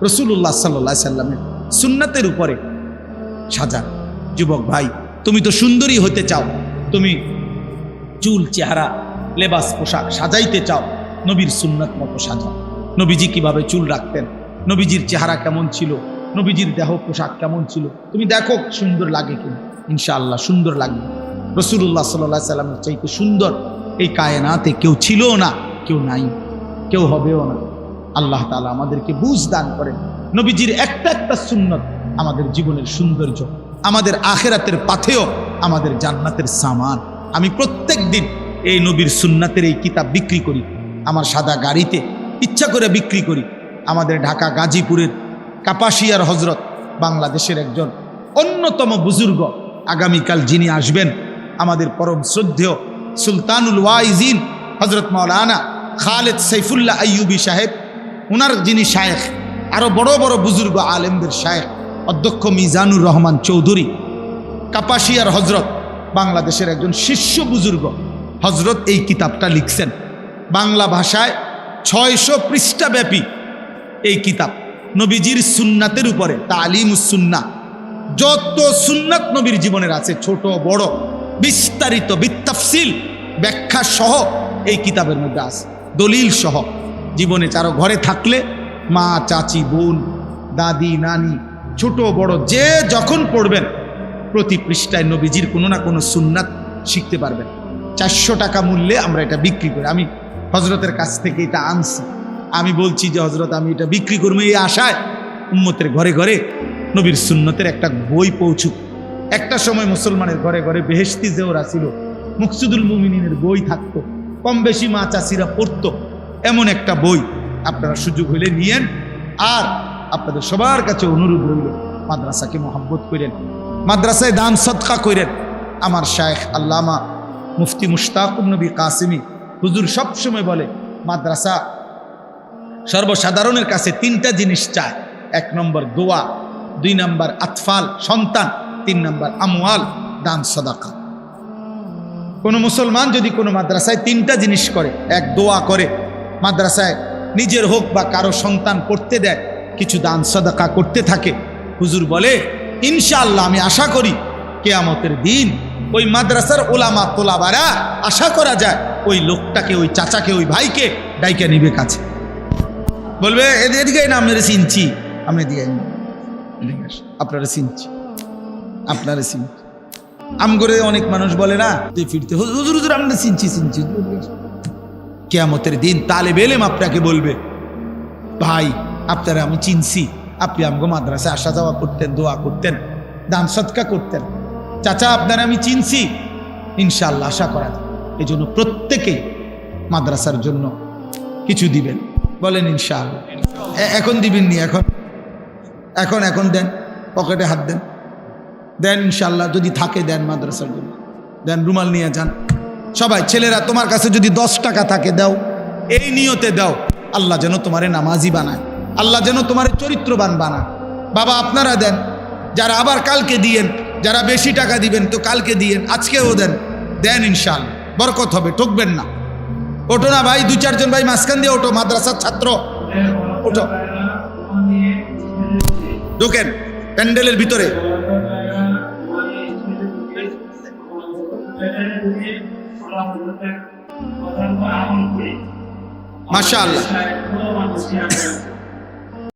রাসূলুল্লাহ সাল্লাল্লাহু আলাইহি সাল্লামের সুন্নাতের উপরে সাজান। যুবক ভাই, তুমি তো সুন্দরী হতে চাও, তুমি চুল চেহারা লেবাস পোশাক সাজাইতে চাও, নবীর সুন্নাত মতো সাজাও। নবীজি কিভাবে চুল রাখতেন, নবীজির চেহারা কেমন ছিল, নবীজির দেহ পোশাক কেমন ছিল, তুমি দেখো সুন্দর লাগে কিনা, ইনশাআল্লাহ সুন্দর লাগবে। রাসূলুল্লাহ সাল্লাল্লাহু আলাইহি সাল্লামের চাইতে সুন্দর এই কায়নাতে কেউ ছিল না, কেউ নাই, কেউ হবেও না। আল্লাহ তাআলা আমাদেরকে বুঝ দান করেন। নবীজির একটা একটা সুন্নত আমাদের জীবনের সৌন্দর্য, আমাদের আখিরাতের পাথেয়, আমাদের জান্নাতের সামান। আমি প্রত্যেক দিন এই নবীর সুন্নাতের এই কিতাব বিক্রি করি, আমার সাদা গাড়িতে ইচ্ছা করে বিক্রি করি। আমাদের ঢাকা গাজীপুরের কাপাসিয়ার হজরত বাংলাদেশের একজন অন্যতম বুজুর্গ, আগামীকাল যিনি আসবেন আমাদের পরম শ্রদ্ধেয় সুলতানুল ওয়াইজিন হজরত মাওলানা খালেদ সাইফুল্লাহ আইয়ুবী সাহেব, ওনার যিনি শায়েখ, আরো বড় বড় বুজুর্গ আলেমদের শায়েখ অধ্যক্ষ মিজানুর রহমান চৌধুরী, কাপাসিয়ার হজরত বাংলাদেশের একজন শিষ্য বুজুর্গ হজরত এই কিতাবটা লিখছেন। বাংলা ভাষায় 600 পৃষ্ঠা ব্যাপী এই কিতাব নবীজির সুন্নাতের উপরে, তালিমুস সুন্নাহ, যত সুন্নাত নবীর জীবনের আছে ছোট বড় বিস্তারিত বিতাফসিল ব্যাখ্যা সহ এই কিতাবের মধ্যে আছে, দলিল সহ। জীবনে কারো ঘরে থাকলে মা, চাচি, বোন, দাদি, নানি, ছোট বড় যে যখন পড়বেন প্রতি পৃষ্ঠায় নবীজির কোনো না কোনো সুন্নাত শিখতে পারবেন। 400 টাকা মূল্যে আমরা এটা বিক্রি করি। আমি হজরতের কাছ থেকে এটা আনছি। আমি বলছি যে হজরত আমি এটা বিক্রি করবো এই আশায় উম্মতের ঘরে ঘরে নবীর সুন্নতের একটা বই পৌঁছুক। একটা সময় মুসলমানের ঘরে ঘরে বেহেশতি জেওরা ছিল, মুকসুদুল মুমিনিনের বই থাকতো, কম বেশি মা চাষিরা পড়তো, এমন একটা বই আপনারা সুযোগ হলে নিয়েন। আর আপনাদের সবার কাছে অনুরোধ রইল, মাদ্রাসাকে মহব্বত করেন, মাদ্রাসায় দান সদকা করেন। আমার শায়েখ আল্লামা মুফতি মুশতাকুর নবী কাসিমি হুজুর সবসময় বলে, মাদ্রাসা সর্বসাধারণের কাছে 3টা জিনিস চায়। 1 নম্বর দোয়া, 2 নম্বর আতফাল সন্তান, 3 নম্বর আমওয়াল দান সদাকা। কোনো মুসলমান যদি কোনো মাদ্রাসায় 3টা জিনিস করে, 1 দোয়া করে, মাদ্রাসায় নিজের হোক বা কারো সন্তান পড়তে দেয়, কিছু দান সদাকা করতে থাকে, হুজুর বলে ইনশাআল্লাহ আমি আশা করি কিয়ামতের দিন ওই মাদ্রাসার ওলামা তোলাবারা আশা করা যায় ওই লোকটাকে, ওই চাচাকে, ওই ভাইকে ডাইকা নিবে কাছে, বলবে এদিকে না আপনারা চিনছি, আমি এদিকে আপনারা চিনছি, আপনারা চিনছি। আম করে অনেক মানুষ বলে না ফিরতে, হুজুর হুজুর আমরা চিনছি চিনছি। কিয়ামতের দিন তালেব ইলম আপনাকে বলবে, ভাই আপনারা আমি চিনছি, আপনি আমগো মাদ্রাসায় আসা যাওয়া করতেন, দোয়া করতেন, দান সদকা করতেন, চাচা আপনারা আমি চিনছি, ইনশাআল্লাহ আশা করা যায়। এই জন্য প্রত্যেকেই মাদ্রাসার জন্য কিছু দিবেন, বলেন ইনশাআল্লাহ। এখন দিবেন নি, এখন এখন এখন দেন, পকেটে হাত দেন, দেন ইনশাআল্লাহ, যদি থাকে দেন, মাদ্রাসার জন্য দেন, রুমাল নিয়ে যান সবাই। ছেলেরা তোমার কাছে যদি 10 টাকা থাকে দাও, এই নিয়তে দাও আল্লাহ যেন তোমারে নামাজি বানায়, আল্লাহ যেন তোমার চরিত্রবান বানায়। বাবা আপনারা দেন, যারা আবার কালকে দিয়েন, যারা বেশি টাকা দিবেন তো কালকে দিয়েন, আজকেও দেন, দেন ইনশাআল্লাহ বরকত হবে, ঠকবেন না। ওঠো না ভাই, 2-4 জন ভাই মাঝখান দিয়ে ওঠো, মাদ্রাসার ছাত্র ওঠো, ঢোকেন প্যান্ডেলের ভিতরে। মাশাআল্লাহ।